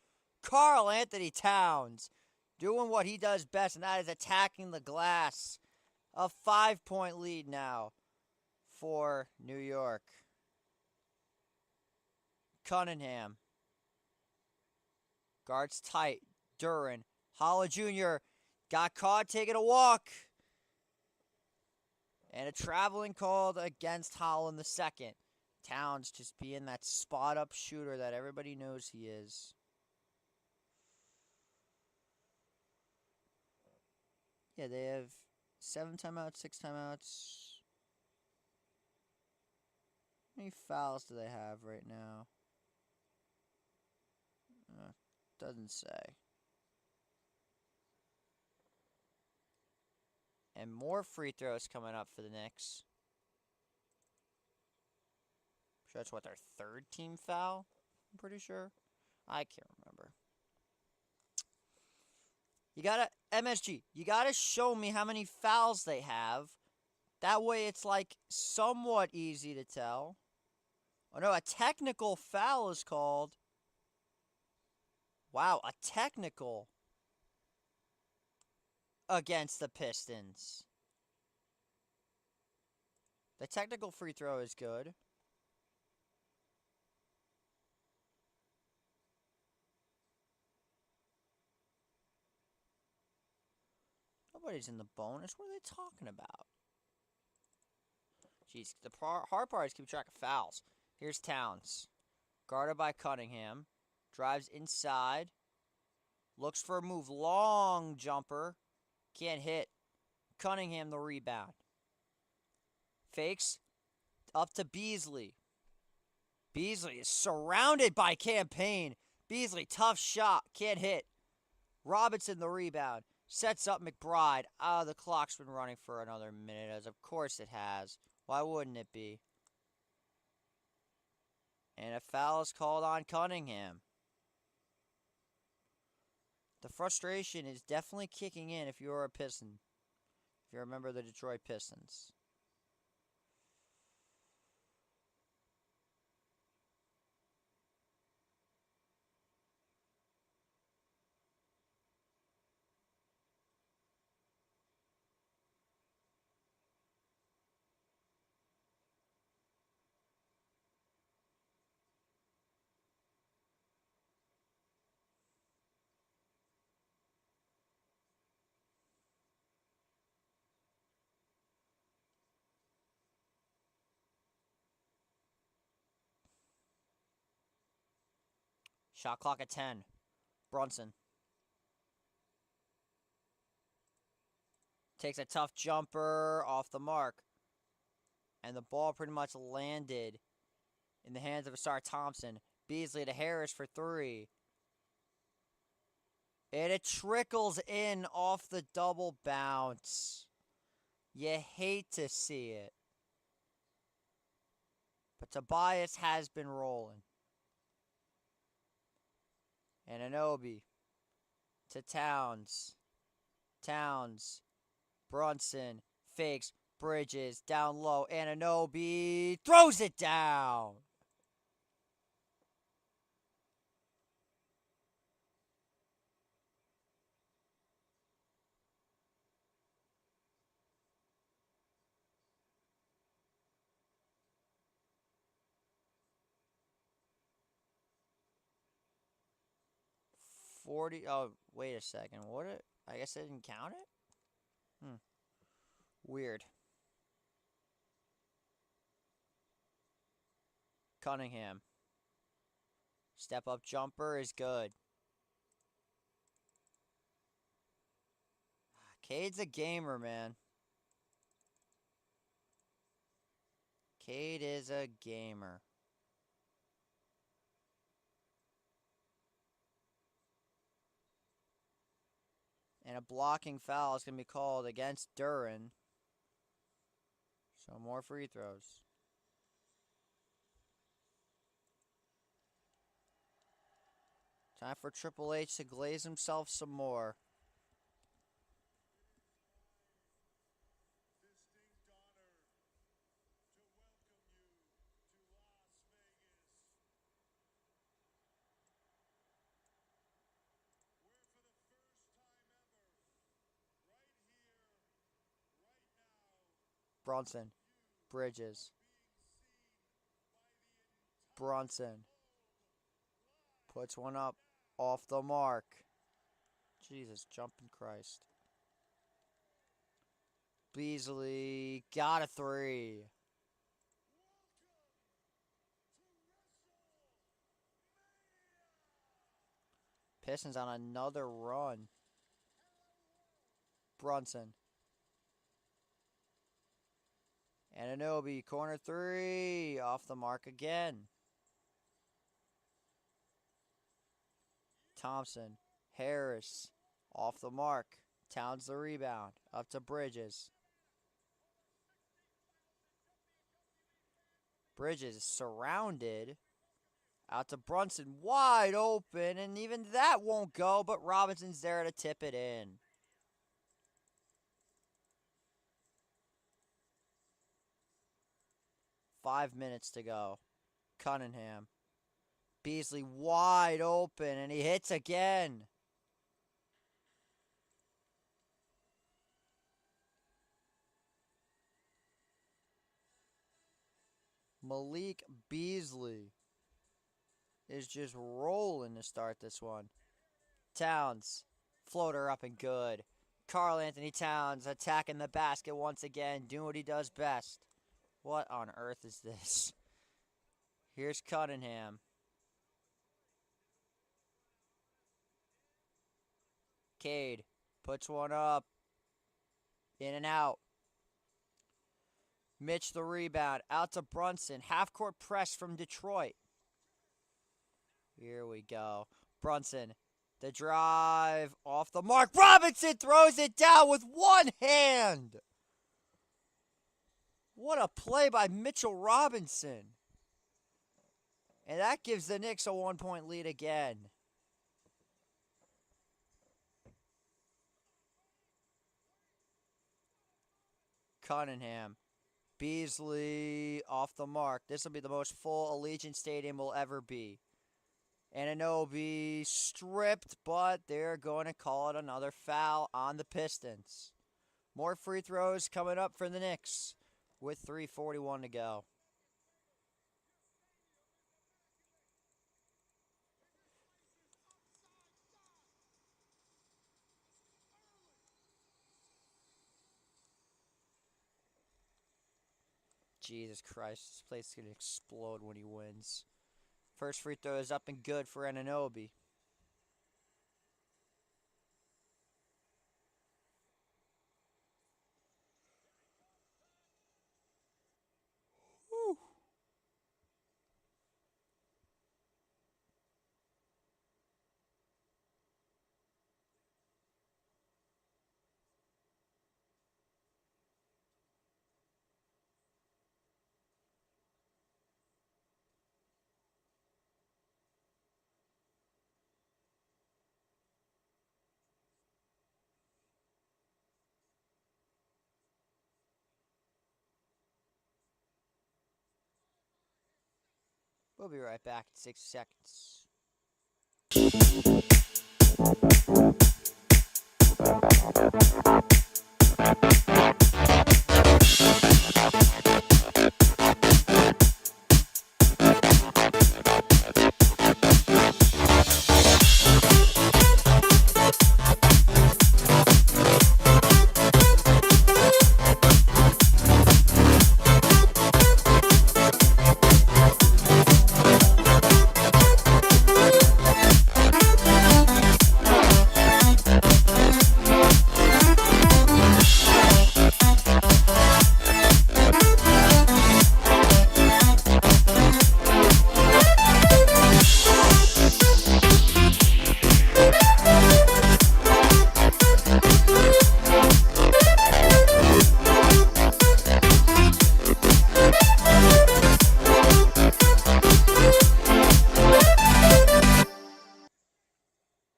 Karl Anthony Towns doing what he does best, and that is attacking the glass. A 5-point lead now for New York. Cunningham. Guards tight. Duran. Holla Jr. got caught taking a walk. And a traveling called against Holland the second. Towns just being that spot-up shooter that everybody knows he is. Yeah, they have 7 timeouts, 6 timeouts. How many fouls do they have right now? Doesn't say. And more free throws coming up for the Knicks. Sure, that's what, their 3rd team foul? I'm pretty sure. I can't remember. You gotta, MSG, you gotta show me how many fouls they have. That way it's like somewhat easy to tell. Oh no, a technical foul is called. Wow, a technical against the Pistons. The technical free throw is good. Nobody's in the bonus. What are they talking about? Jeez, the hard part is keep track of fouls. Here's Towns. Guarded by Cunningham. Drives inside. Looks for a move. Long jumper. Can't hit. Cunningham the rebound. Fakes. Up to Beasley. Beasley is surrounded by Campaign. Beasley, tough shot. Can't hit. Robinson the rebound. Sets up McBride. The clock's been running for another minute, as of course it has. Why wouldn't it be? And a foul is called on Cunningham. The frustration is definitely kicking in if you're a Piston. If you remember the Detroit Pistons. Shot clock at 10. Brunson. Takes a tough jumper off the mark. And the ball pretty much landed in the hands of Asar Thompson. Beasley to Harris for 3. And it trickles in off the double bounce. You hate to see it. But Tobias has been rolling. And Anunoby to Towns. Towns. Brunson fakes. Bridges down low. Anunoby throws it down. Oh, wait a second. I guess I didn't count it? Weird. Cunningham. Step up jumper is good. Cade's a gamer, man. Cade is a gamer. And a blocking foul is going to be called against Duran. So more free throws. Time for Triple H to glaze himself some more. Brunson. Bridges. Brunson. Puts one up. Off the mark. Jesus, jumping Christ. Beasley got a 3. Pistons on another run. Brunson. Anunoby, corner 3. Off the mark again. Thompson. Harris. Off the mark. Towns the rebound. Up to Bridges. Bridges is surrounded. Out to Brunson. Wide open. And even that won't go. But Robinson's there to tip it in. Five minutes to go. Cunningham. Beasley wide open. And he hits again. Malik Beasley is just rolling to start this one. Towns. Floater up and good. Karl Anthony Towns attacking the basket once again. Doing what he does best. What on earth is this? Here's Cunningham. Cade puts one up. In and out. Mitch the rebound. Out to Brunson. Half-court press from Detroit. Here we go. Brunson. The drive. Off the mark. Robinson throws it down with one hand. What a play by Mitchell Robinson. And that gives the Knicks a 1-point lead again. Cunningham. Beasley off the mark. This will be the most full Allegiant Stadium will ever be. Anunoby stripped, but they're going to call it another foul on the Pistons. More free throws coming up for the Knicks with 3:41 to go. Jesus Christ, this place is going to explode when he wins. First free throw is up and good for Anunoby. Woo. We'll be right back in 6 seconds.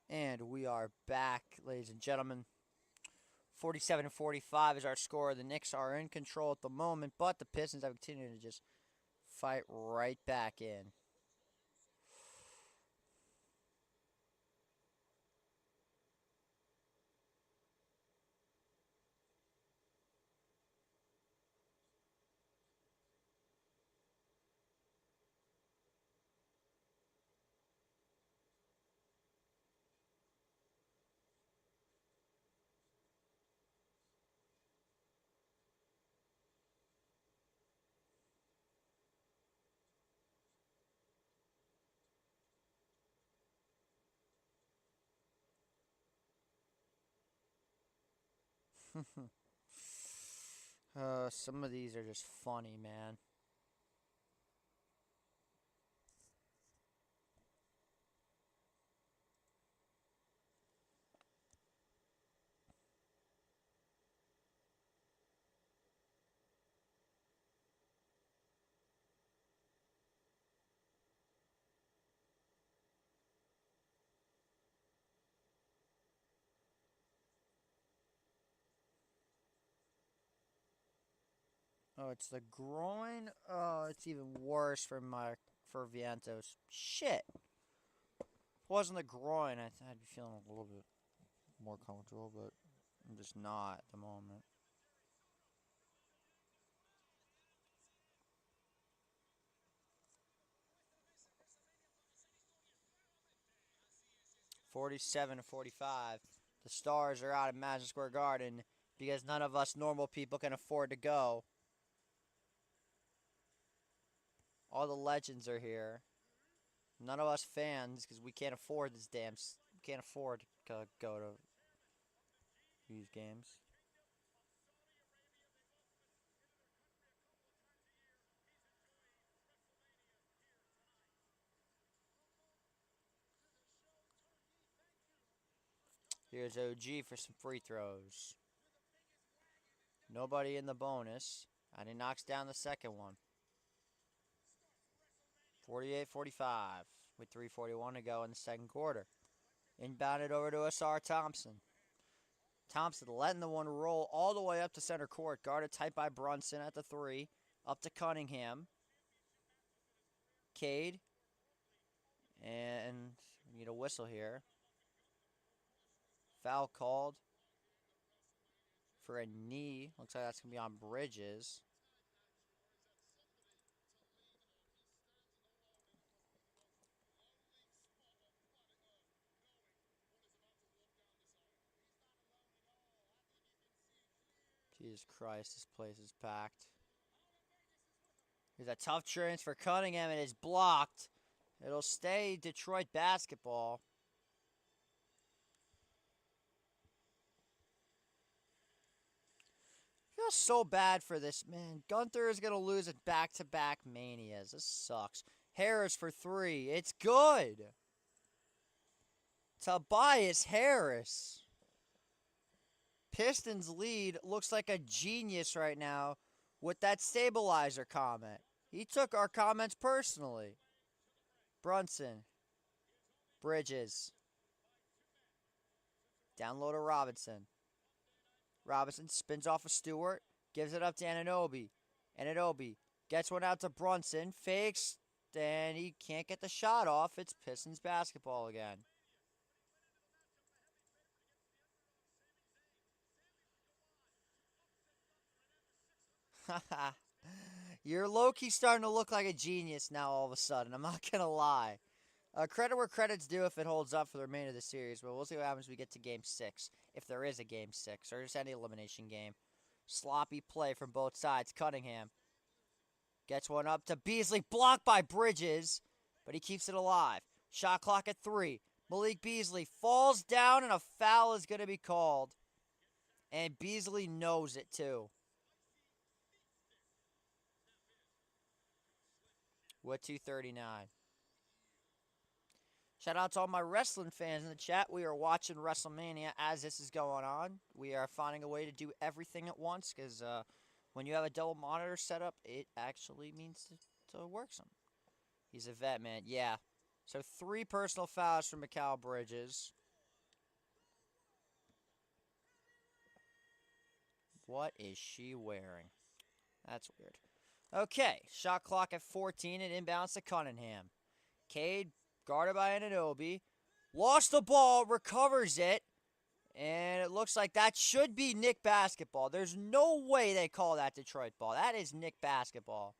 And we are back, ladies and gentlemen. 47-45 is our score. The Knicks are in control at the moment, but the Pistons have continued to just fight right back in. Some of these are just funny, man. Oh, it's the groin. Oh, it's even worse for Vientos. Shit. If it wasn't the groin, I'd be feeling a little bit more comfortable, but I'm just not at the moment. 47-45. The Stars are out at Madison Square Garden because none of us normal people can afford to go. All the legends are here. None of us fans, because we can't afford this we can't afford to go to these games. Here's OG for some free throws. Nobody in the bonus. And he knocks down the second one. 48-45 with 3:41 to go in the second quarter. Inbounded over to Asar Thompson. Thompson letting the one roll all the way up to center court. Guarded tight by Brunson at the 3. Up to Cunningham. Cade. And we need a whistle here. Foul called for a knee. Looks like that's going to be on Bridges. Jesus Christ, this place is packed. Here's a tough transfer. Cunningham, and it's blocked. It'll stay Detroit basketball. I feel so bad for this man. Gunther is going to lose at back-to-back manias. This sucks. Harris for 3. It's good. Tobias Harris. Pistons lead looks like a genius right now with that stabilizer comment. He took our comments personally. Brunson. Bridges. Down low to Robinson. Robinson spins off of Stewart. Gives it up to Anunoby. Anunoby gets one out to Brunson. Fakes. And he can't get the shot off. It's Pistons basketball again. You're low-key starting to look like a genius now all of a sudden. I'm not going to lie. Credit where credit's due if it holds up for the remainder of the series, but we'll see what happens when we get to Game 6, if there is a Game 6, or just any elimination game. Sloppy play from both sides. Cunningham gets one up to Beasley, blocked by Bridges, but he keeps it alive. Shot clock at 3. Malik Beasley falls down, and a foul is going to be called. And Beasley knows it, too. With 2:39. Shout out to all my wrestling fans in the chat. We are watching WrestleMania as this is going on. We are finding a way to do everything at once because when you have a double monitor set up, it actually means to work some. He's a vet, man. Yeah. So 3 personal fouls from Mikal Bridges. What is she wearing? That's weird. Okay. Shot clock at 14 and inbounds to Cunningham. Cade guarded by Anunoby. Lost the ball, recovers it. And it looks like that should be Knick basketball. There's no way they call that Detroit ball. That is Knick basketball.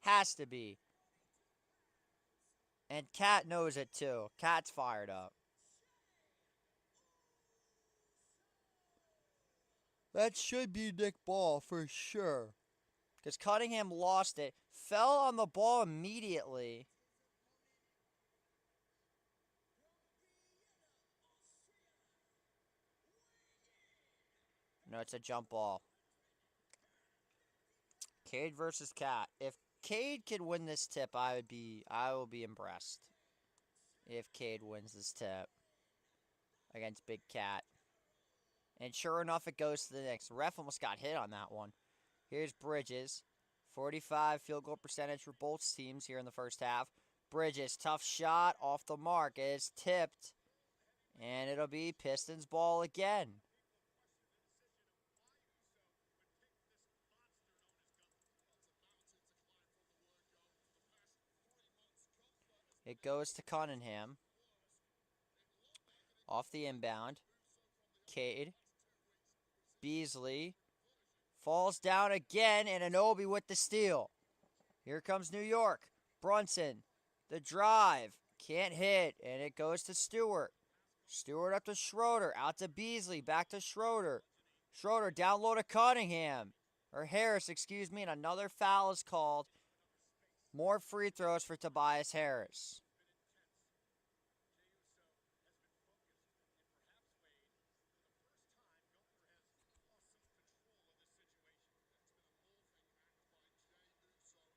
Has to be. And Cat knows it too. Cat's fired up. That should be Knick ball for sure. Because Cunningham lost it. Fell on the ball immediately. No, it's a jump ball. Cade versus Cat. If Cade could win this tip, I will be impressed. If Cade wins this tip against Big Cat. And sure enough, it goes to the Knicks. Ref almost got hit on that one. Here's Bridges. 45 field goal percentage for both teams here in the first half. Bridges, tough shot, off the mark. It's tipped. And it'll be Pistons ball again. It goes to Cunningham. Off the inbound. Cade. Beasley. Falls down again, and Anunoby with the steal. Here comes New York. Brunson. The drive. Can't hit, and it goes to Stewart. Stewart up to Schroeder. Out to Beasley. Back to Schroeder. Schroeder down low to Cunningham. Or Harris, excuse me, and another foul is called. More free throws for Tobias Harris.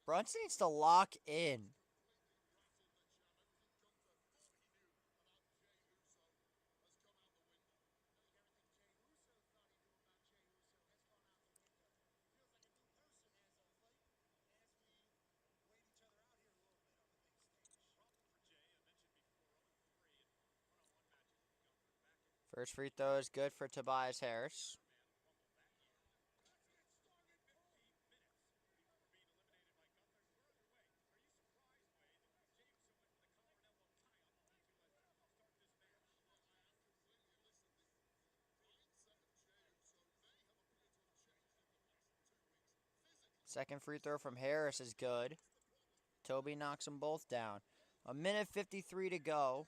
Brunson needs to lock in. First free throw is good for Tobias Harris. Second free throw from Harris is good. Toby knocks them both down. 1:53 to go.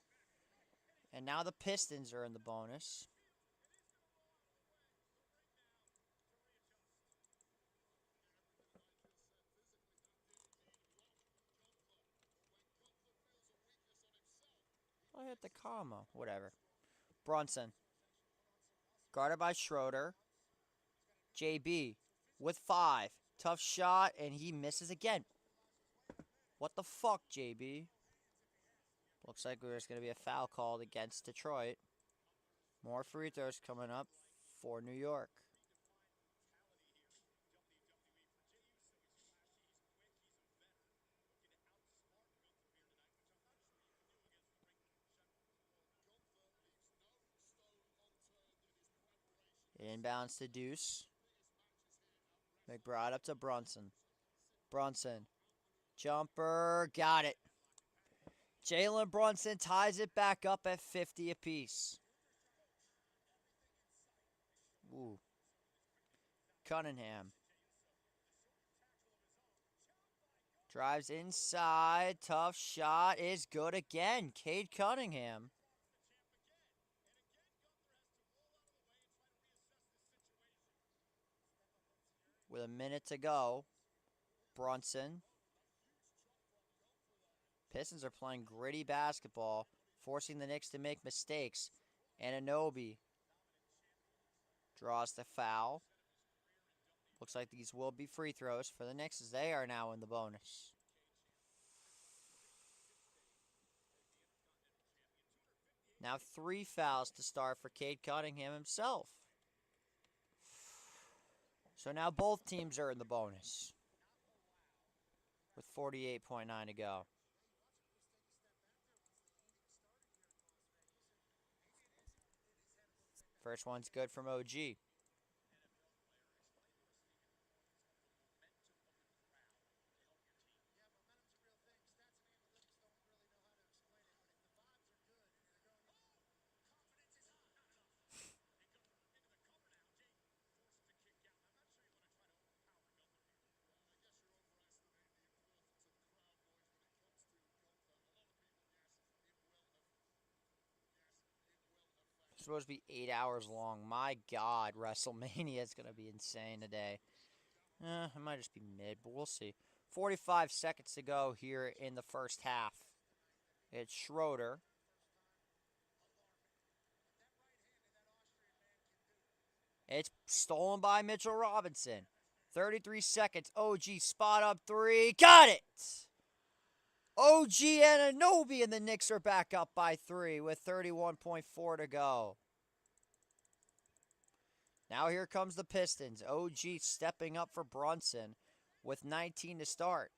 And now the Pistons are in the bonus. I hit the comma. Whatever. Brunson. Guarded by Schroeder. JB with 5. Tough shot, and he misses again. What the fuck, JB? Looks like there's going to be a foul called against Detroit. More free throws coming up for New York. Inbounds to Deuce. McBride up to Brunson. Brunson. Jumper. Got it. Jalen Brunson ties it back up at 50 apiece. Ooh. Cunningham. Drives inside. Tough shot is good again. Cade Cunningham. With a minute to go. Brunson. Pistons are playing gritty basketball, forcing the Knicks to make mistakes. Anunoby draws the foul. Looks like these will be free throws for the Knicks as they are now in the bonus. Now 3 fouls to start for Cade Cunningham himself. So now both teams are in the bonus with 48.9 to go. First one's good from OG. It's supposed to be 8 hours long. My God, WrestleMania is going to be insane today. It might just be mid, but we'll see. 45 seconds to go here in the first half. It's Schroeder. It's stolen by Mitchell Robinson. 33 seconds. OG spot up 3. Got it! OG Anunoby and the Knicks are back up by 3 with 31.4 to go. Now here comes the Pistons. OG stepping up for Brunson with 19 to start.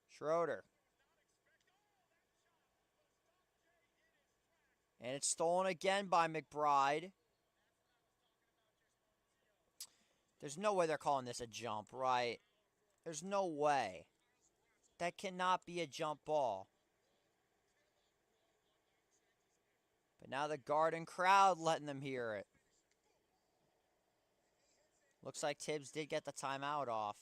Schroeder. And it's stolen again by McBride. There's no way they're calling this a jump, right? There's no way. That cannot be a jump ball. But now the Garden crowd letting them hear it. Looks like Tibbs did get the timeout off.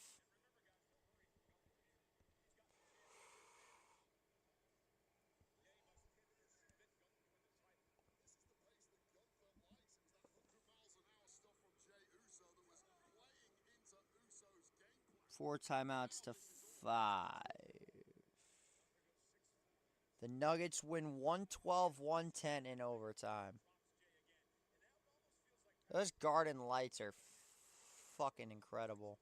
Four timeouts to 5. The Nuggets win 112-110 in overtime. Those Garden lights are fucking incredible.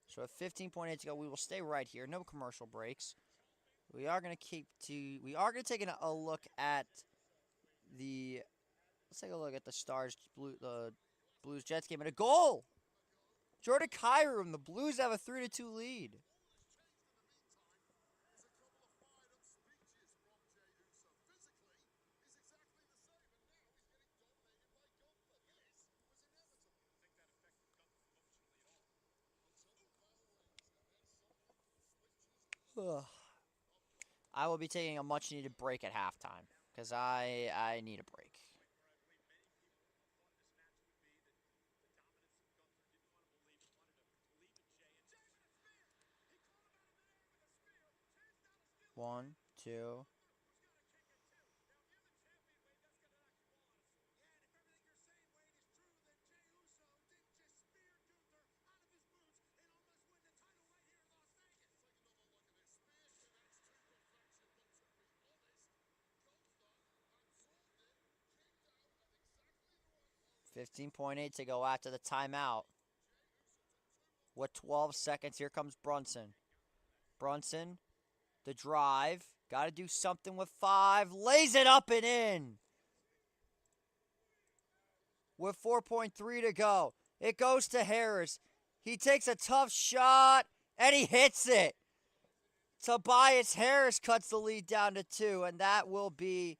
So at 15.8 to go, we will stay right here. No commercial breaks. We are going to take a look at the. Let's take a look at the the Blues Jets game and a goal. Jordan Kyrou, the Blues have a 3-2 lead. I will be taking a much-needed break at halftime because I need a break. One, two. 15.8 to go after the timeout. With 12 seconds, here comes Brunson. Brunson, the drive. Got to do something with 5. Lays it up and in. With 4.3 to go. It goes to Harris. He takes a tough shot, and he hits it. Tobias Harris cuts the lead down to 2, and that will be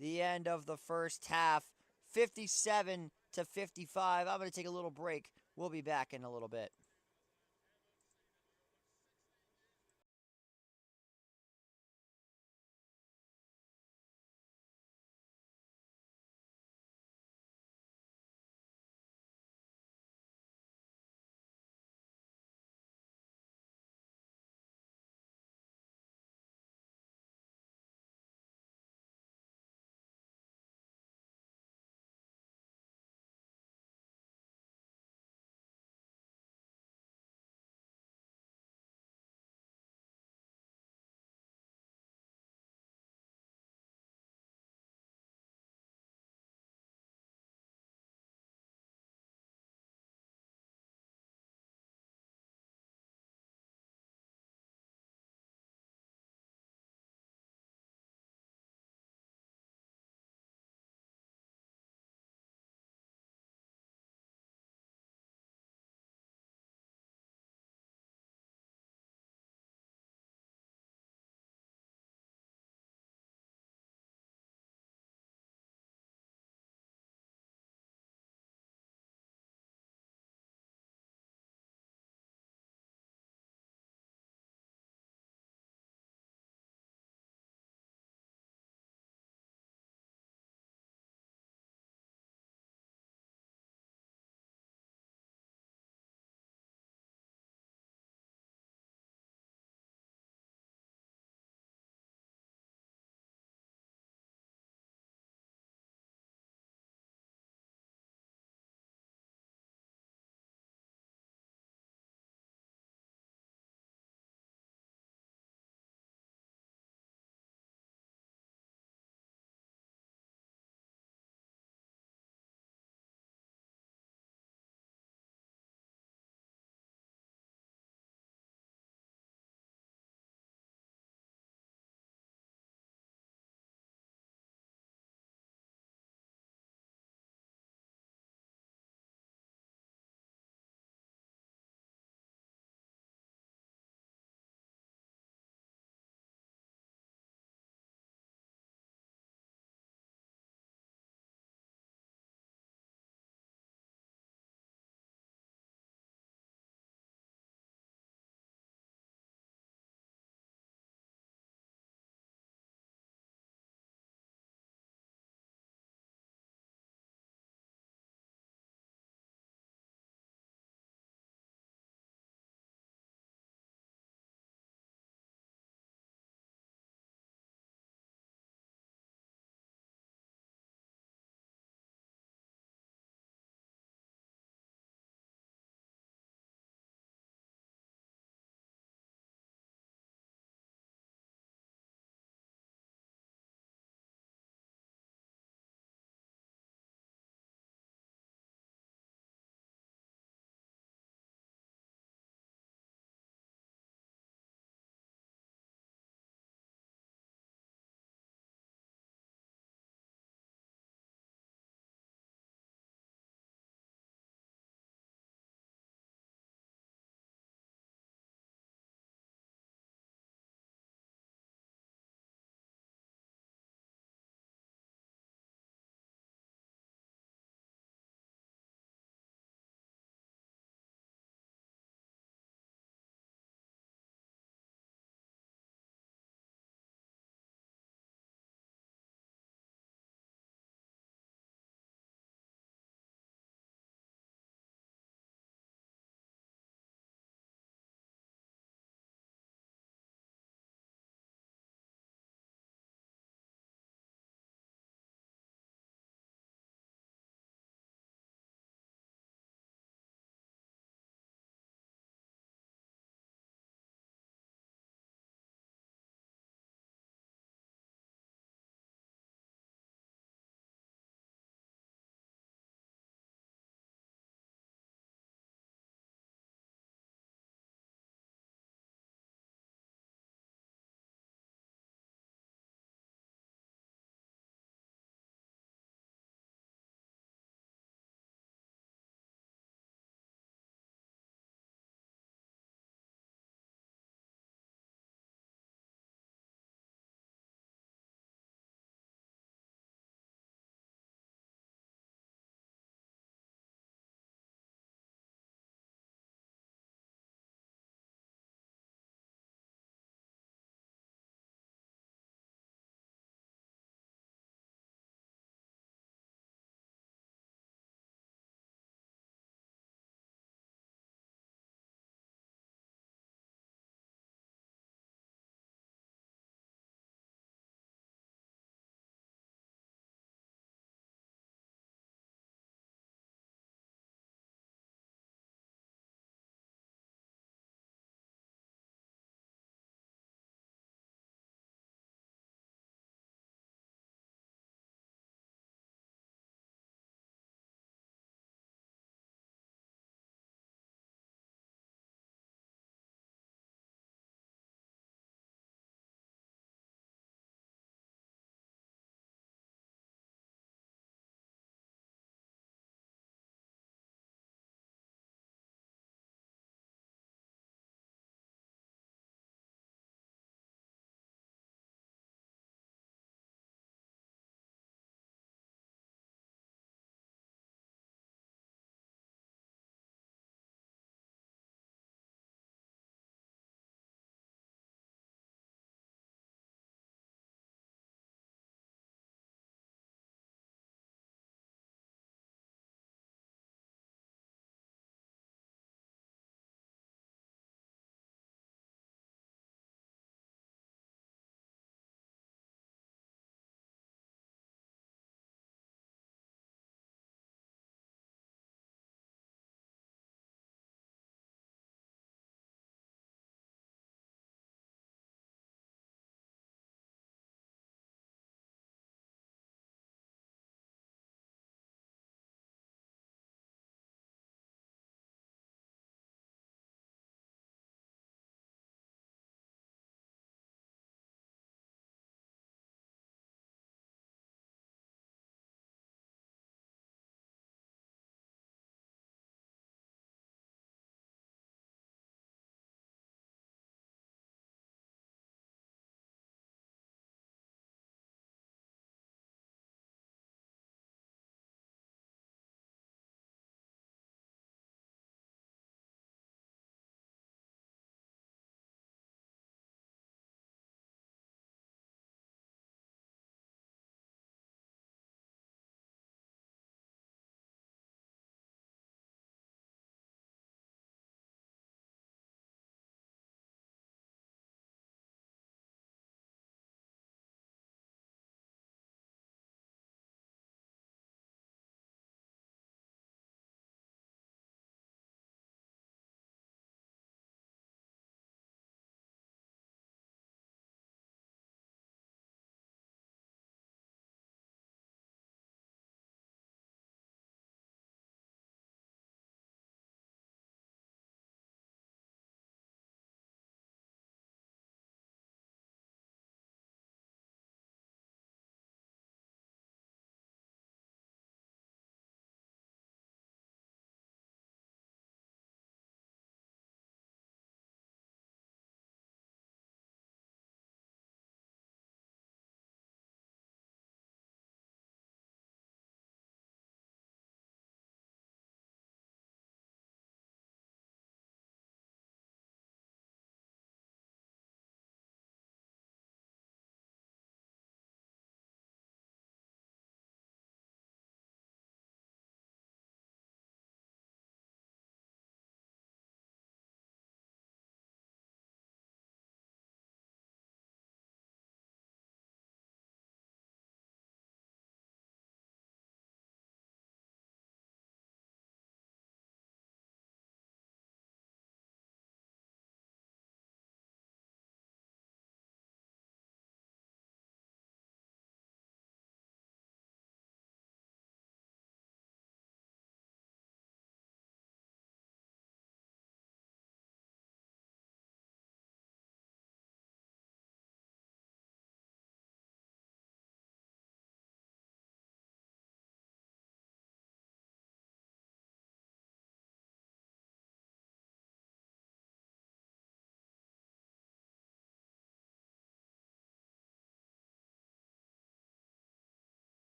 the end of the first half. 57 to 55. I'm going to take a little break. We'll be back in a little bit.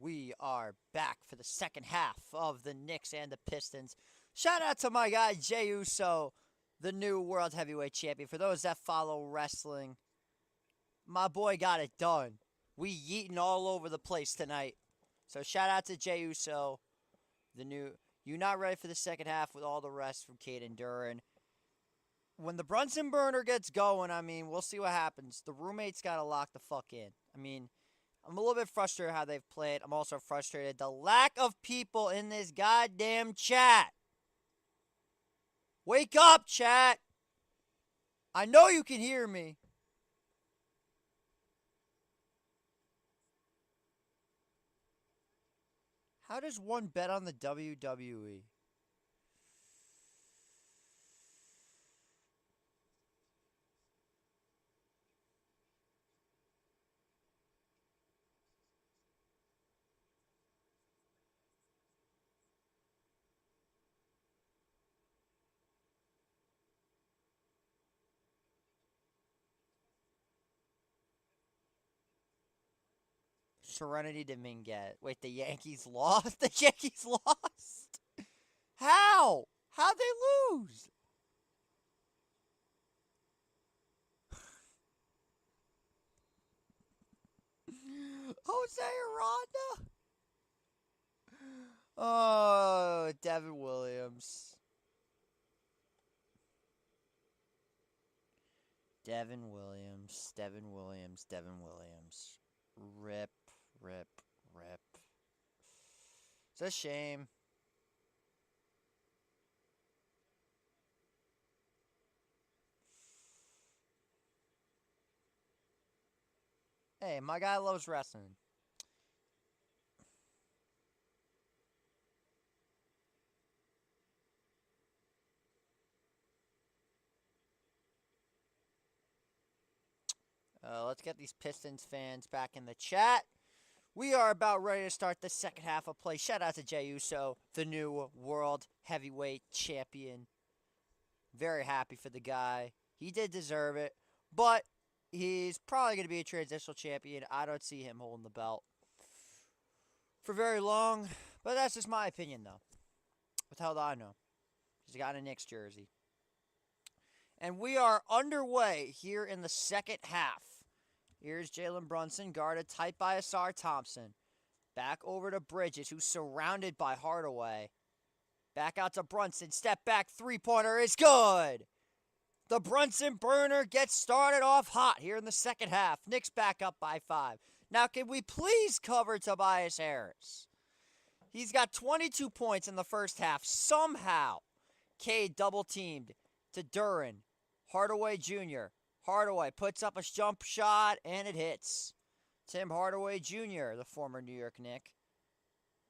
We are back for the second half of the Knicks and the Pistons. Shout out to my guy Jey Uso, the new World Heavyweight Champion. For those that follow wrestling, my boy got it done. We yeeting all over the place tonight. So shout out to Jey Uso, the new. You not ready for the second half with all the rest from Caden Duran. When the Brunson burner gets going, I mean, we'll see what happens. The roommates got to lock the fuck in. I mean, I'm a little bit frustrated how they've played. I'm also frustrated the lack of people in this goddamn chat. Wake up, chat. I know you can hear me. How does one bet on the WWE? Serenity Dominguez. Wait, the Yankees lost? The Yankees lost? How? How'd they lose? Jose Aranda? Oh, Devin Williams. Devin Williams. Devin Williams. Devin Williams. Rip, rip, rip. It's a shame. Hey, my guy loves wrestling. Let's get these Pistons fans back in the chat. We are about ready to start the second half of play. Shout out to Jey Uso, the new World Heavyweight Champion. Very happy for the guy. He did deserve it, but he's probably going to be a transitional champion. I don't see him holding the belt for very long, but that's just my opinion, though. What the hell do I know? He's got a Knicks jersey. And we are underway here in the second half. Here's Jalen Brunson, guarded tight by Asar Thompson. Back over to Bridges, who's surrounded by Hardaway. Back out to Brunson. Step back, three-pointer is good. The Brunson burner gets started off hot here in the second half. Knicks back up by 5. Now, can we please cover Tobias Harris? He's got 22 points in the first half. Somehow, Cade double-teamed to Duran. Hardaway Jr. Hardaway puts up a jump shot, and it hits. Tim Hardaway Jr., the former New York Knick,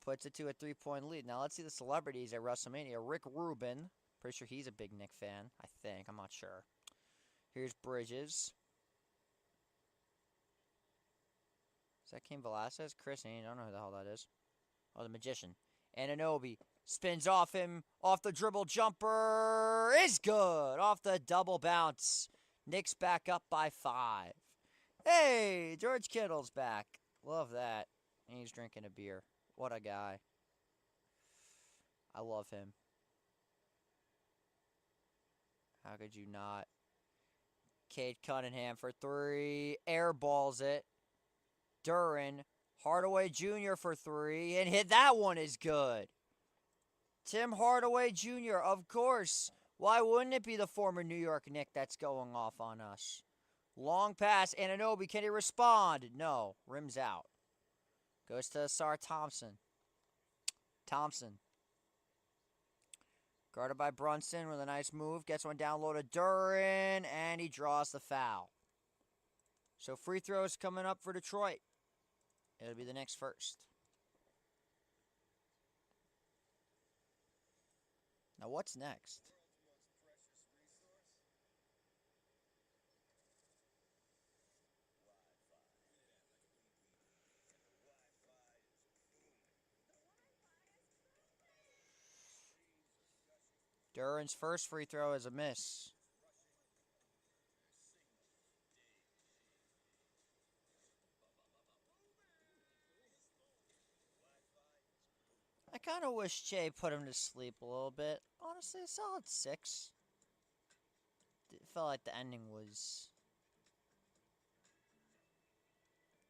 puts it to a 3-point lead. Now, let's see the celebrities at WrestleMania. Rick Rubin. Pretty sure he's a big Knick fan, I think. I'm not sure. Here's Bridges. Is that Cain Velasquez? Chris Haynes. I don't know who the hell that is. Oh, the Magician. Anunoby spins off him. Off the dribble jumper is good. Off the double bounce. Knicks back up by 5. Hey, George Kittle's back. Love that. And he's drinking a beer. What a guy. I love him. How could you not? Cade Cunningham for three. Airballs it. Duren. Hardaway Jr. for three. And hit that one is good. Tim Hardaway Jr., of course. Why wouldn't it be the former New York Knick that's going off on us? Long pass. Anunoby, can he respond? No. Rims out. Goes to Sar Thompson. Thompson. Guarded by Brunson with a nice move. Gets one down low to Duren. And he draws the foul. So free throws coming up for Detroit. It'll be the Knicks first. Now what's next? Duren's first free throw is a miss. I kind of wish Jay put him to sleep a little bit. Honestly, a solid 6. It felt like the ending was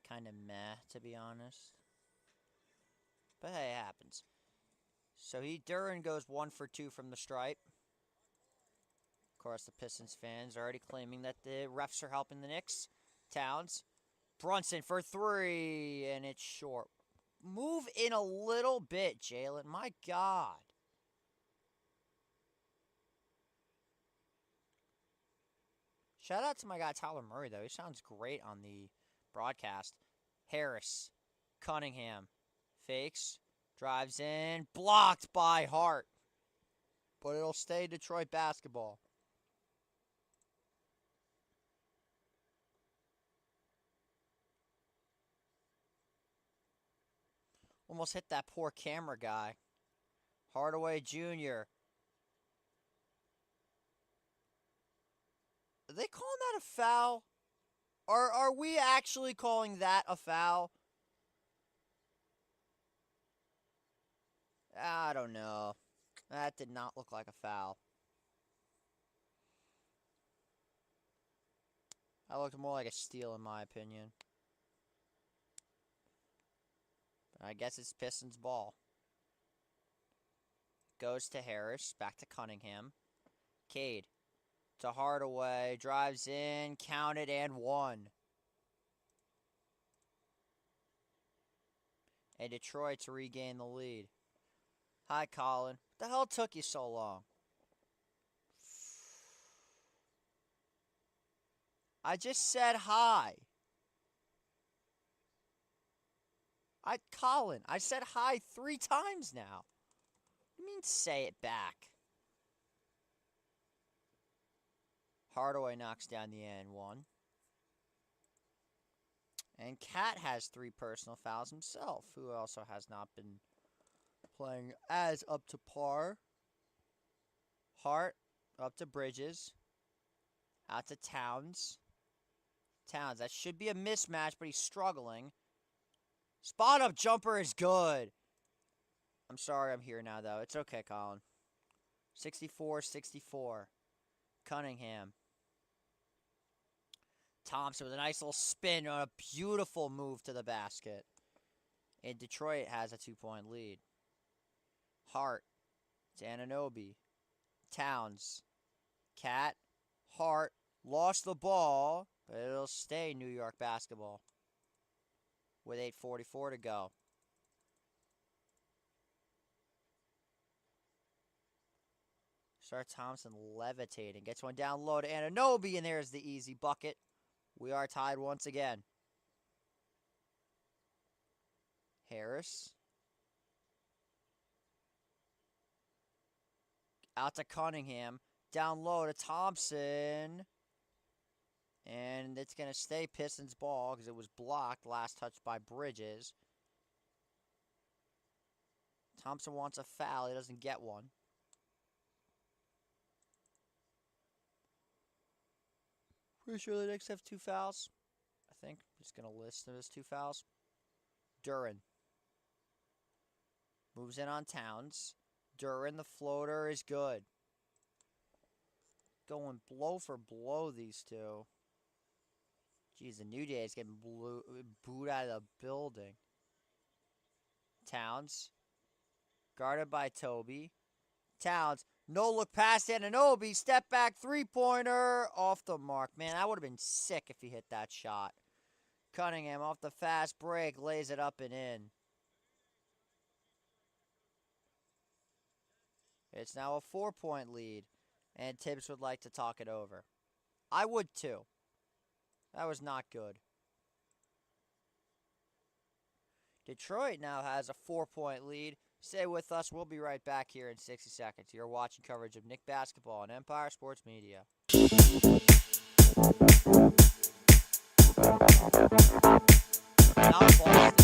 kind of meh, to be honest. But hey, it happens. So Duren goes 1 for 2 from the stripe. Of course, the Pistons fans are already claiming that the refs are helping the Knicks. Towns. Brunson for 3, and it's short. Move in a little bit, Jalen. My God. Shout out to my guy Tyler Murray, though. He sounds great on the broadcast. Harris. Cunningham. Fakes. Drives in. Blocked by Hart. But it'll stay Detroit basketball. Almost hit that poor camera guy. Hardaway Jr. Are they calling that a foul? Are we actually calling that a foul? I don't know. That did not look like a foul. That looked more like a steal in my opinion. But I guess it's Pistons ball. Goes to Harris. Back to Cunningham. Cade. To Hardaway. Drives in. Counted and 1. And Detroit to regain the lead. Hi, Colin. What the hell took you so long? I just said hi. Colin, I said hi 3 times now. What do you mean say it back? Hardaway knocks down the and 1. And Cat has 3 personal fouls himself, who also has not been playing as up to par. Hart up to Bridges. Out to Towns. Towns, that should be a mismatch, but he's struggling. Spot up jumper is good. I'm sorry I'm here now, though. It's okay, Colin. 64-64. Cunningham. Thompson with a nice little spin on a beautiful move to the basket. And Detroit has a 2-point lead. Hart to Anunoby. Towns. Cat. Hart. Lost the ball, but it'll stay New York basketball. With 8:44 to go. Sar Thompson levitating. Gets one down low to Anunoby, and there's the easy bucket. We are tied once again. Harris. Out to Cunningham. Down low to Thompson. And it's going to stay Pistons ball because it was blocked last touch by Bridges. Thompson wants a foul. He doesn't get one. Pretty sure the Knicks have 2 fouls. I think. I'm just going to list them as 2 fouls. Duren. Moves in on Towns. Duren, the floater is good. going blow for blow, these two. Jeez, the New Day is getting booed out of the building. Towns. Guarded by Toby. Towns. No look pass Anunoby. Step back three-pointer. Off the mark. Man, I would have been sick if he hit that shot. Cunningham off the fast break. Lays it up and in. It's now a 4-point lead. And Tibbs would like to talk it over. I would too. That was not good. Detroit now has a 4-point lead. Stay with us. We'll be right back here in 60 seconds. You're watching coverage of Knicks basketball on Empire Sports Media. Now Boston.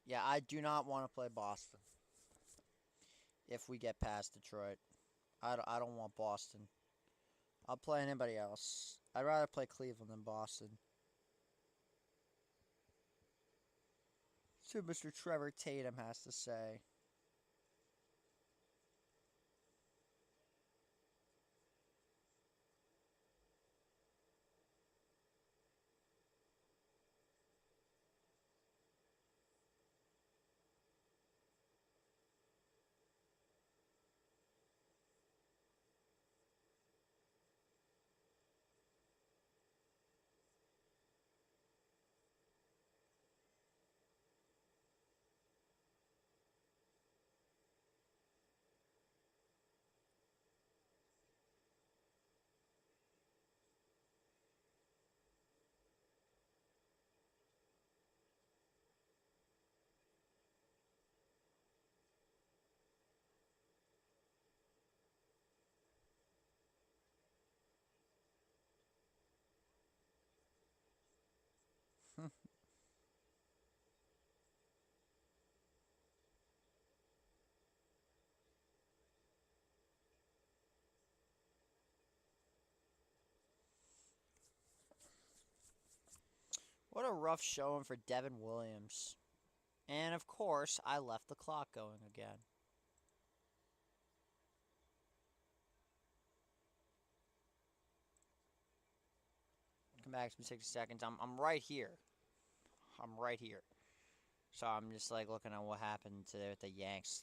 Yeah, I do not want to play Boston if we get past Detroit. I don't want Boston. I'll play anybody else. I'd rather play Cleveland than Boston. See what Mr. Trevor Tatum has to say. What a rough showing for Devin Williams. And of course, I left the clock going again. Come back in 60 seconds. I'm right here. I'm right here. So I'm just like looking at what happened today with the Yanks.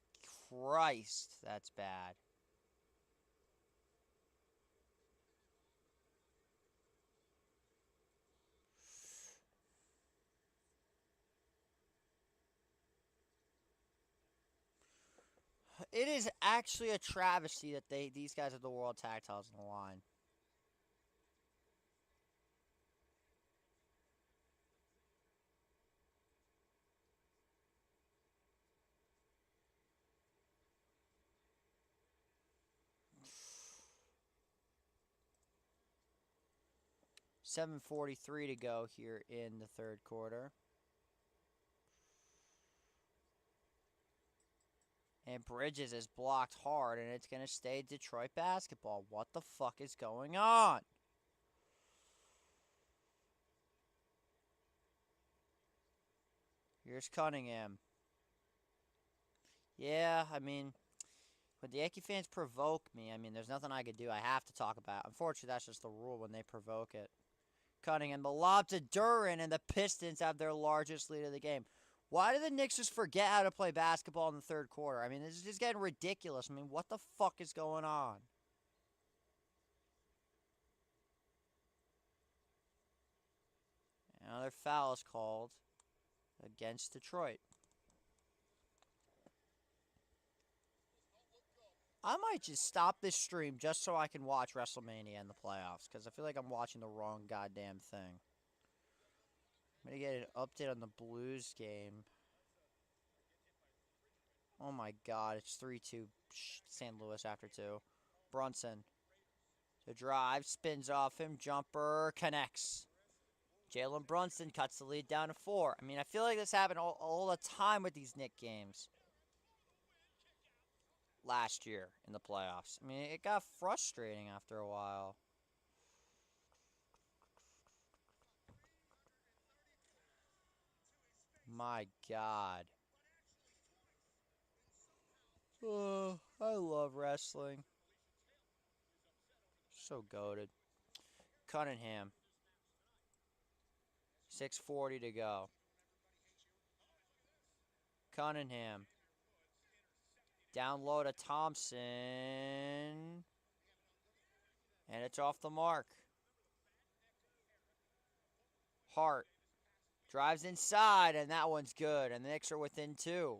Christ, that's bad. It is actually a travesty that these guys are the world tag titles on the line. .743 to go here in the third quarter. And Bridges is blocked hard, and it's going to stay Detroit basketball. What the fuck is going on? Here's Cunningham. Yeah, I mean, when the Yankee fans provoke me, I mean, there's nothing I could do. I have to talk about it. Unfortunately, that's just the rule when they provoke it. Cunningham, the lob to Duran, and the Pistons have their largest lead of the game. Why do the Knicks just forget how to play basketball in the third quarter? I mean, this is just getting ridiculous. I mean, what the fuck is going on? Another foul is called against Detroit. I might just stop this stream just so I can watch WrestleMania in the playoffs, because I feel like I'm watching the wrong goddamn thing. I'm going to get an update on the Blues game. Oh my god, it's 3-2 St. Louis after 2. Brunson. The drive, spins off him, jumper, connects. Jalen Brunson cuts the lead down to 4. I mean, I feel like this happened all the time with these Knicks games. Last year in the playoffs. I mean, it got frustrating after a while. My god. Oh, I love wrestling. So goated. Cunningham. 6:40 to go. Cunningham. Down low to Thompson. And it's off the mark. Hart. Drives inside, and that one's good. And the Knicks are within 2.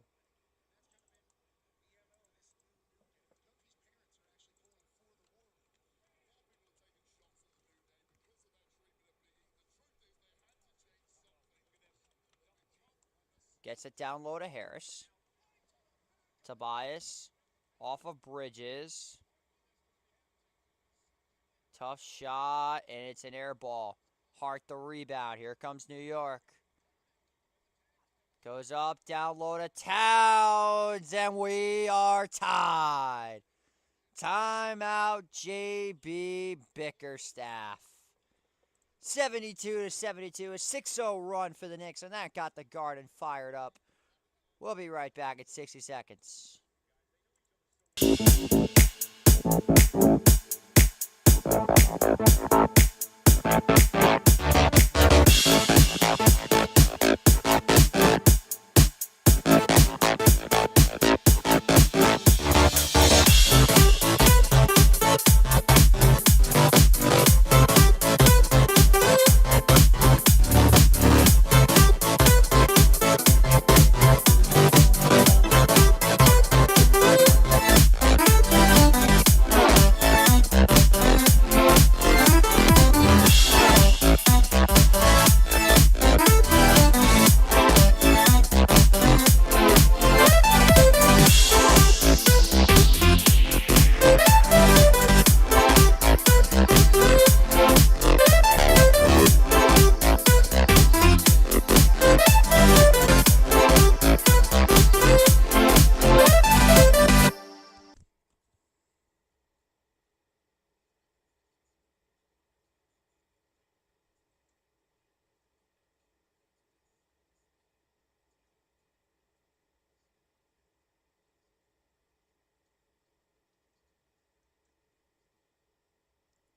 Gets it down low to Harris. Tobias. Off of Bridges. Tough shot, and it's an air ball. Hart the rebound. Here comes New York. Goes up, down low to Towns, and we are tied. Timeout, JB Bickerstaff. 72-72, a 6-0 run for the Knicks, and that got the Garden fired up. We'll be right back at 60 seconds.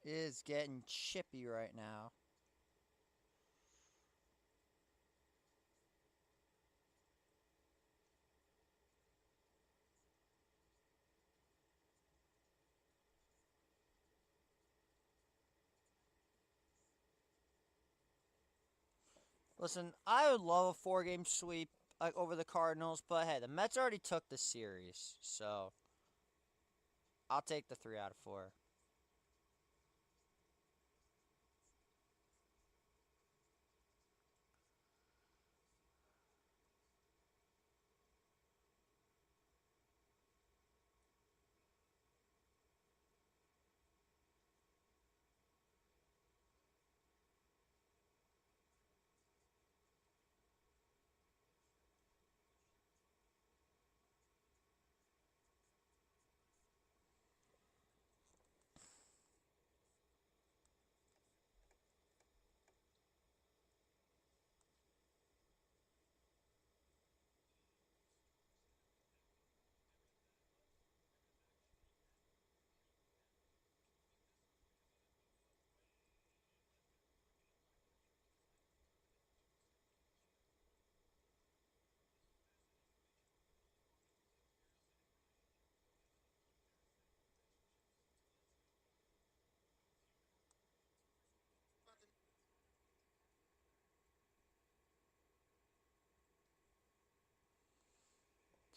It is getting chippy right now. Listen, I would love a 4-game sweep over the Cardinals, but hey, the Mets already took the series, so I'll take the 3 out of 4.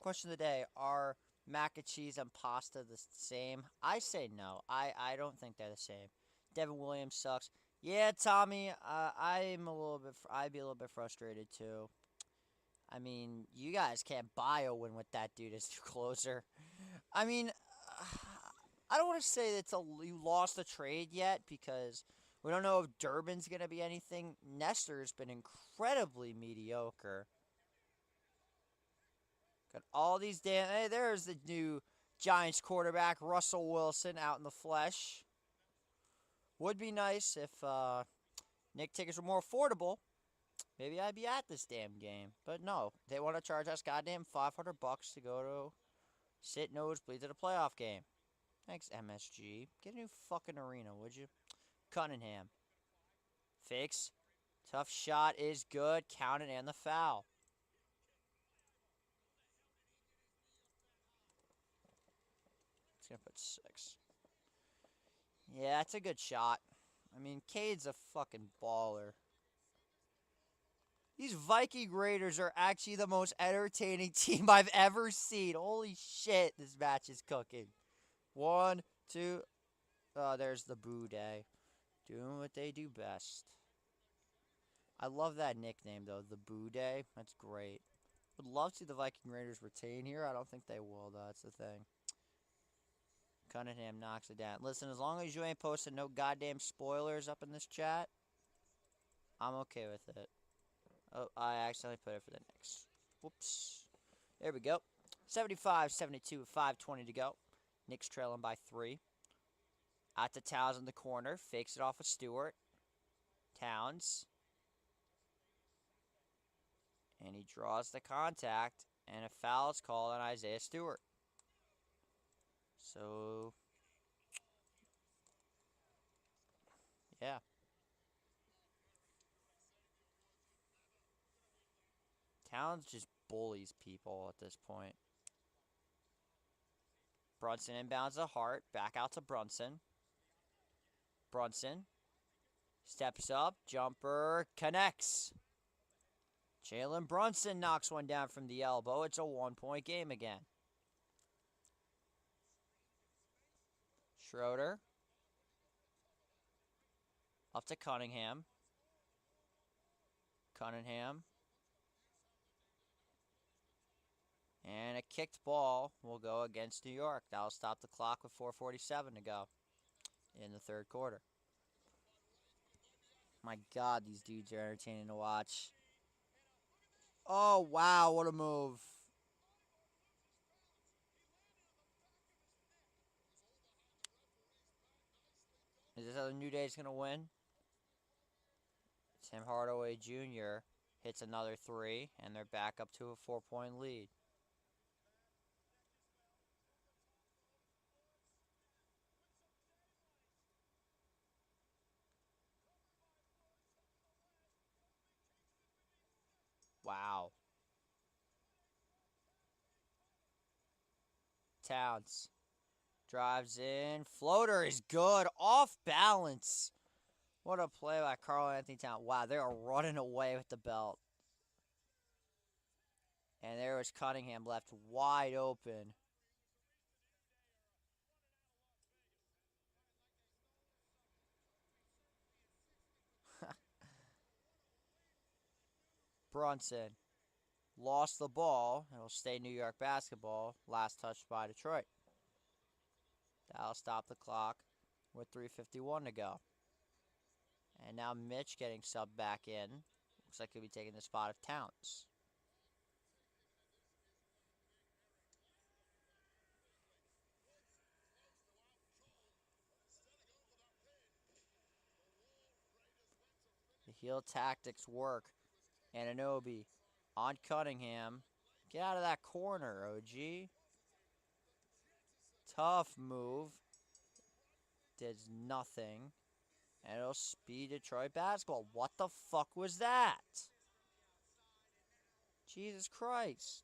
Question of the day: are mac and cheese and pasta the same? I say no. I don't think they're the same. Devin Williams sucks. Yeah, Tommy. I'm a little bit. I'd be a little bit frustrated too. I mean, you guys can't buy a win with that dude as your closer. I mean, I don't want to say that you lost the trade yet because we don't know if Durbin's going to be anything. Nestor's been incredibly mediocre. Got all these damn. Hey, there's the new Giants quarterback, Russell Wilson, out in the flesh. Would be nice if Nick tickets were more affordable. Maybe I'd be at this damn game. But no, they want to charge us goddamn $500 to go to sit nosebleeds at a playoff game. Thanks, MSG. Get a new fucking arena, would you? Cunningham. Fakes. Tough shot is good. Counted and the foul. It's going to put 6. Yeah, it's a good shot. I mean, Cade's a fucking baller. These Viking Raiders are actually the most entertaining team I've ever seen. Holy shit, this match is cooking. 1, 2. Oh, there's the Boo Day. Doing what they do best. I love that nickname, though. The Boo Day. That's great. Would love to see the Viking Raiders retain here. I don't think they will, though. That's the thing. Cunningham knocks it down. Listen, as long as you ain't posting no goddamn spoilers up in this chat, I'm okay with it. Oh, I accidentally put it for the Knicks. Whoops. There we go. 75-72 with 5:20 to go. Knicks trailing by 3. Out to Towns in the corner. Fakes it off with Stewart. Towns. And he draws the contact. And a foul is called on Isaiah Stewart. So, yeah. Towns just bullies people at this point. Brunson inbounds the Hart. Back out to Brunson. Brunson steps up. Jumper connects. Jalen Brunson knocks one down from the elbow. It's a 1-point game again. Schroeder. Up to Cunningham. Cunningham. And a kicked ball will go against New York. That'll stop the clock with 4:47 to go in the third quarter. My God, these dudes are entertaining to watch. Oh, wow, what a move. Is this how the New Day's going to win? Tim Hardaway Jr. hits another 3, and they're back up to a 4-point lead. Wow. Towns drives in. Floater is good. Off balance. What a play by Karl Anthony Towns. Wow, they are running away with the belt. And there was Cunningham left wide open. Brunson lost the ball. It'll stay New York basketball. Last touch by Detroit. That'll stop the clock with 3:51 to go. And now Mitch getting subbed back in. Looks like he'll be taking the spot of Towns. The heel tactics work. Anunoby on Cunningham. Get out of that corner, OG. Tough move. Does nothing. And it'll speed Detroit basketball. What the fuck was that? Jesus Christ.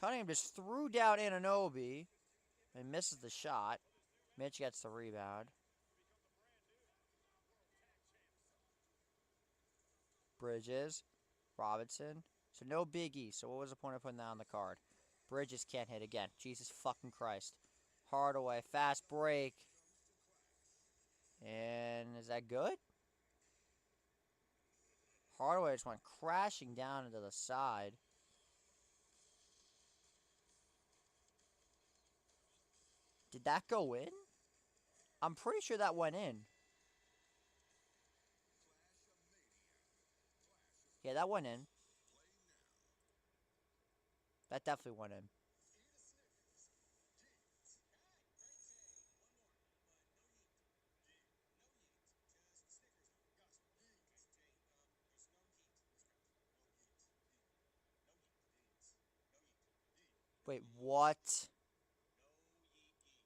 Cunningham just threw down Anunoby and misses the shot. Mitch gets the rebound. Bridges. Robinson. So no biggie. So what was the point of putting that on the card? Bridges can't hit again. Jesus fucking Christ. Hardaway. Fast break. And is that good? Hardaway just went crashing down into the side. Did that go in? I'm pretty sure that went in. Yeah, that went in. That definitely went in. Wait, what?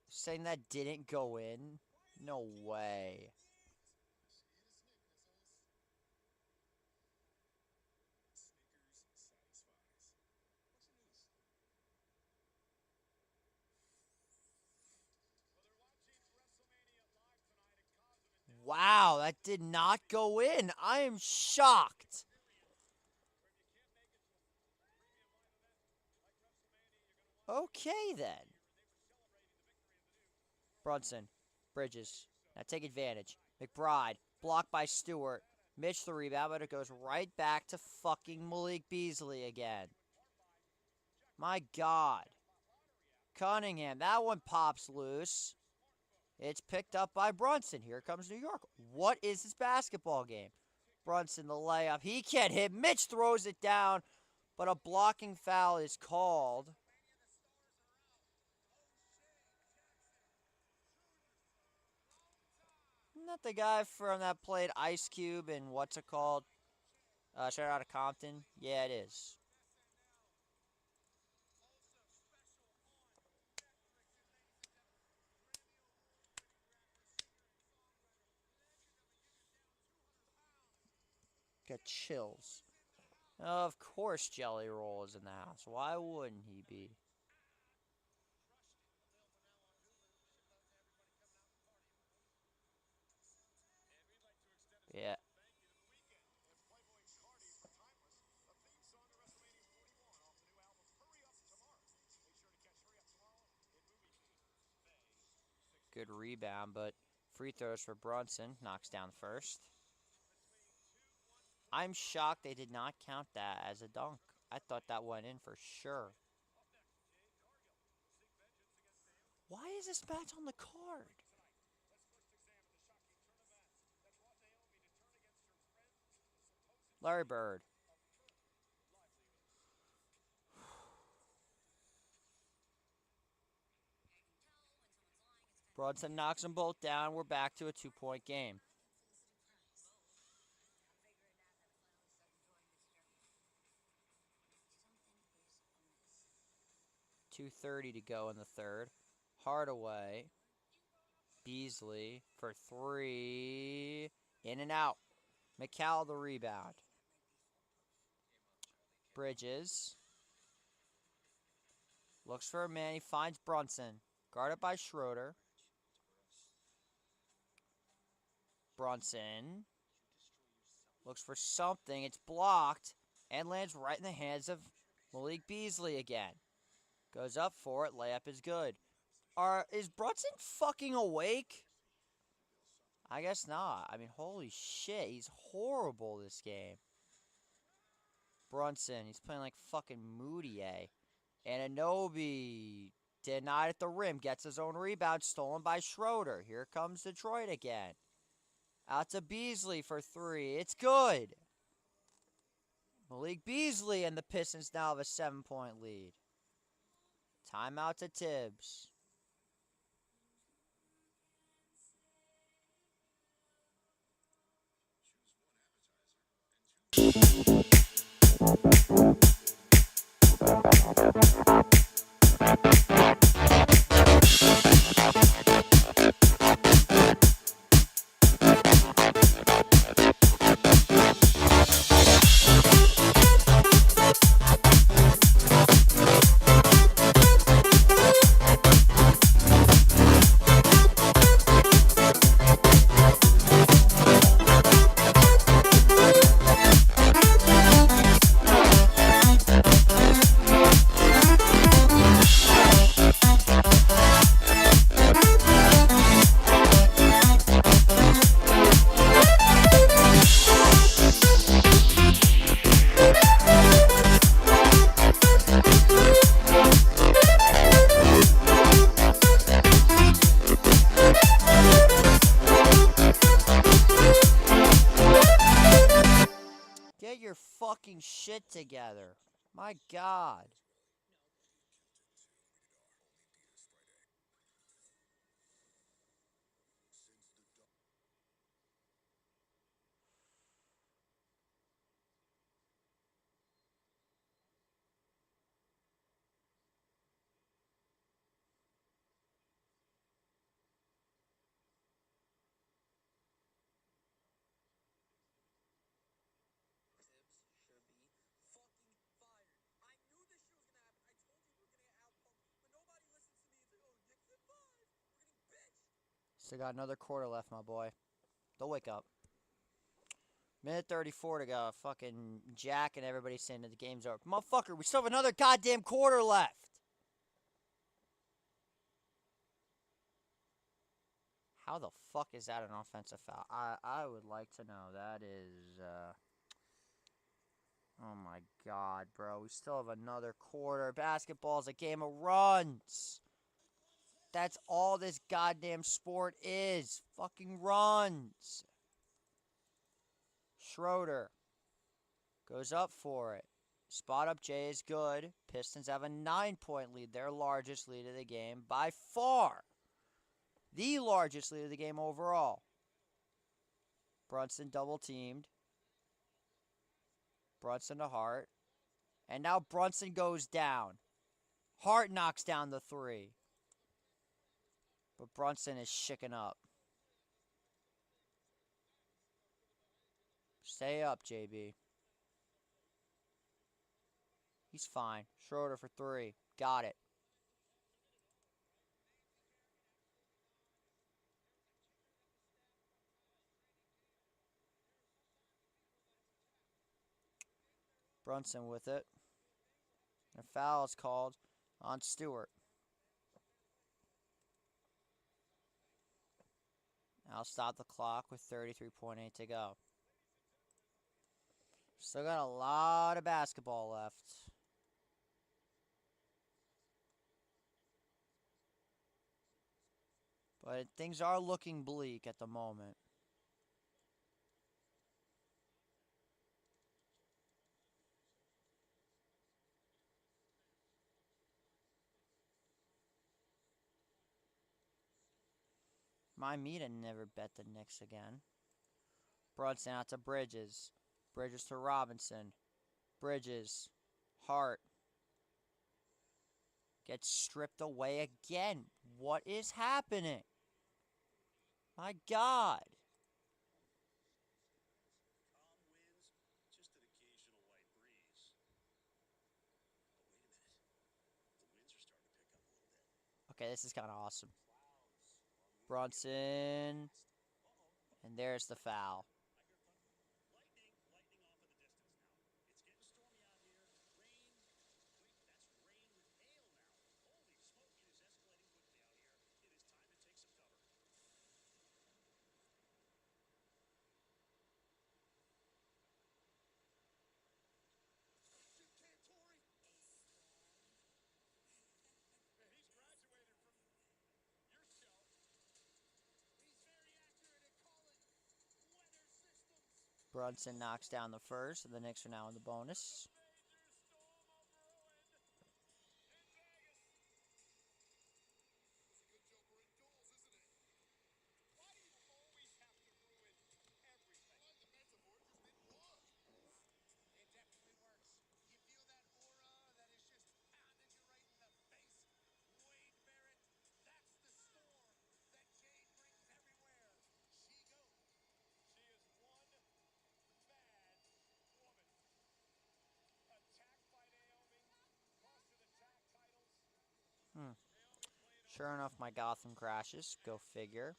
Saying that didn't go in? No way. Wow, that did not go in. I am shocked. Okay, then. Brunson. Bridges. Now take advantage. McBride. Blocked by Stewart. Mitch the rebound, but it goes right back to fucking Malik Beasley again. My God. Cunningham. That one pops loose. It's picked up by Brunson. Here comes New York. What is this basketball game? Brunson, the layup. He can't hit. Mitch throws it down, but a blocking foul is called. Isn't that the guy from that played Ice Cube and what's it called? Straight Outta Compton? Yeah, it is. Got chills. Of course Jelly Roll is in the house. Why wouldn't he be? Yeah. Good rebound, but free throws for Brunson. Knocks down the first. I'm shocked they did not count that as a dunk. I thought that went in for sure. Why is this match on the card? Larry Bird. Brunson knocks them both down. We're back to a 2-point game. .230 to go in the third. Hardaway. Beasley for three. In and out. McCall the rebound. Bridges. Looks for a man. He finds Brunson. Guarded by Schroeder. Brunson. Looks for something. It's blocked. And lands right in the hands of Malik Beasley again. Goes up for it. Layup is good. Is Brunson fucking awake? I guess not. I mean, holy shit. He's horrible this game. Brunson. He's playing like fucking Moutier. Anunoby. Denied at the rim. Gets his own rebound. Stolen by Schroeder. Here comes Detroit again. Out to Beasley for three. It's good. Malik Beasley and the Pistons now have a 7-point lead. Timeout to Tibbs. together. My God. Still got another quarter left, my boy. Don't wake up. Minute 34 to go. Fucking Jack and everybody saying that the game's over. Motherfucker, we still have another goddamn quarter left. How the fuck is that an offensive foul? I would like to know. That is, oh my God, bro. We still have another quarter. Basketball's a game of runs. That's all this goddamn sport is. Fucking runs. Schroeder goes up for it. Spot up J is good. Pistons have a 9-point lead. Their largest lead of the game by far. The largest lead of the game overall. Brunson double teamed. Brunson to Hart. And now Brunson goes down. Hart knocks down the three. But Brunson is shaken up. Stay up, JB. He's fine. Schroeder for three. Got it. Brunson with it. A foul is called on Stewart. I'll stop the clock with 33.8 to go. Still got a lot of basketball left. But things are looking bleak at the moment. My Mita never bet the Knicks again. Brunson out to Bridges. Bridges to Robinson. Bridges. Hart. Gets stripped away again. What is happening? My God. Okay, this is kind of awesome. Brunson. And there's the foul. Brunson knocks down the first, and the Knicks are now in the bonus. Sure enough, my Gotham crashes. Go figure.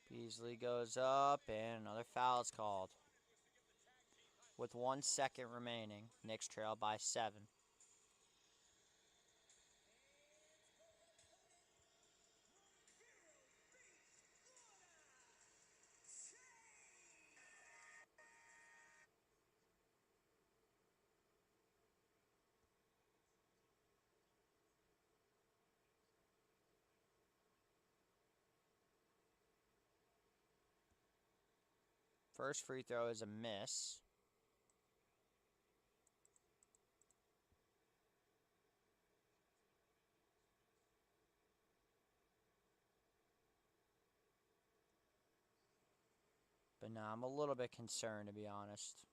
Beasley goes up, and another foul is called. With 1 second remaining, Knicks trail by 7. First free throw is a miss. But no, I'm a little bit concerned, to be honest.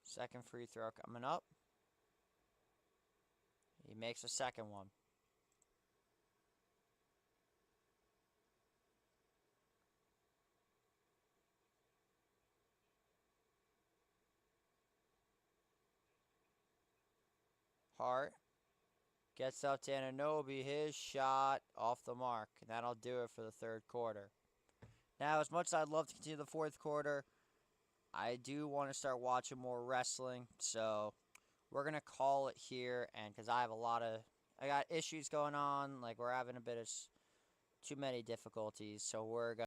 Second free throw coming up. He makes a second one. Hart gets up to Anunoby. His shot off the mark. And that'll do it for the third quarter. Now, as much as I'd love to continue the fourth quarter, I do want to start watching more wrestling. So we're going to call it here. And because I got issues going on. Like, we're having a bit of too many difficulties. So we're going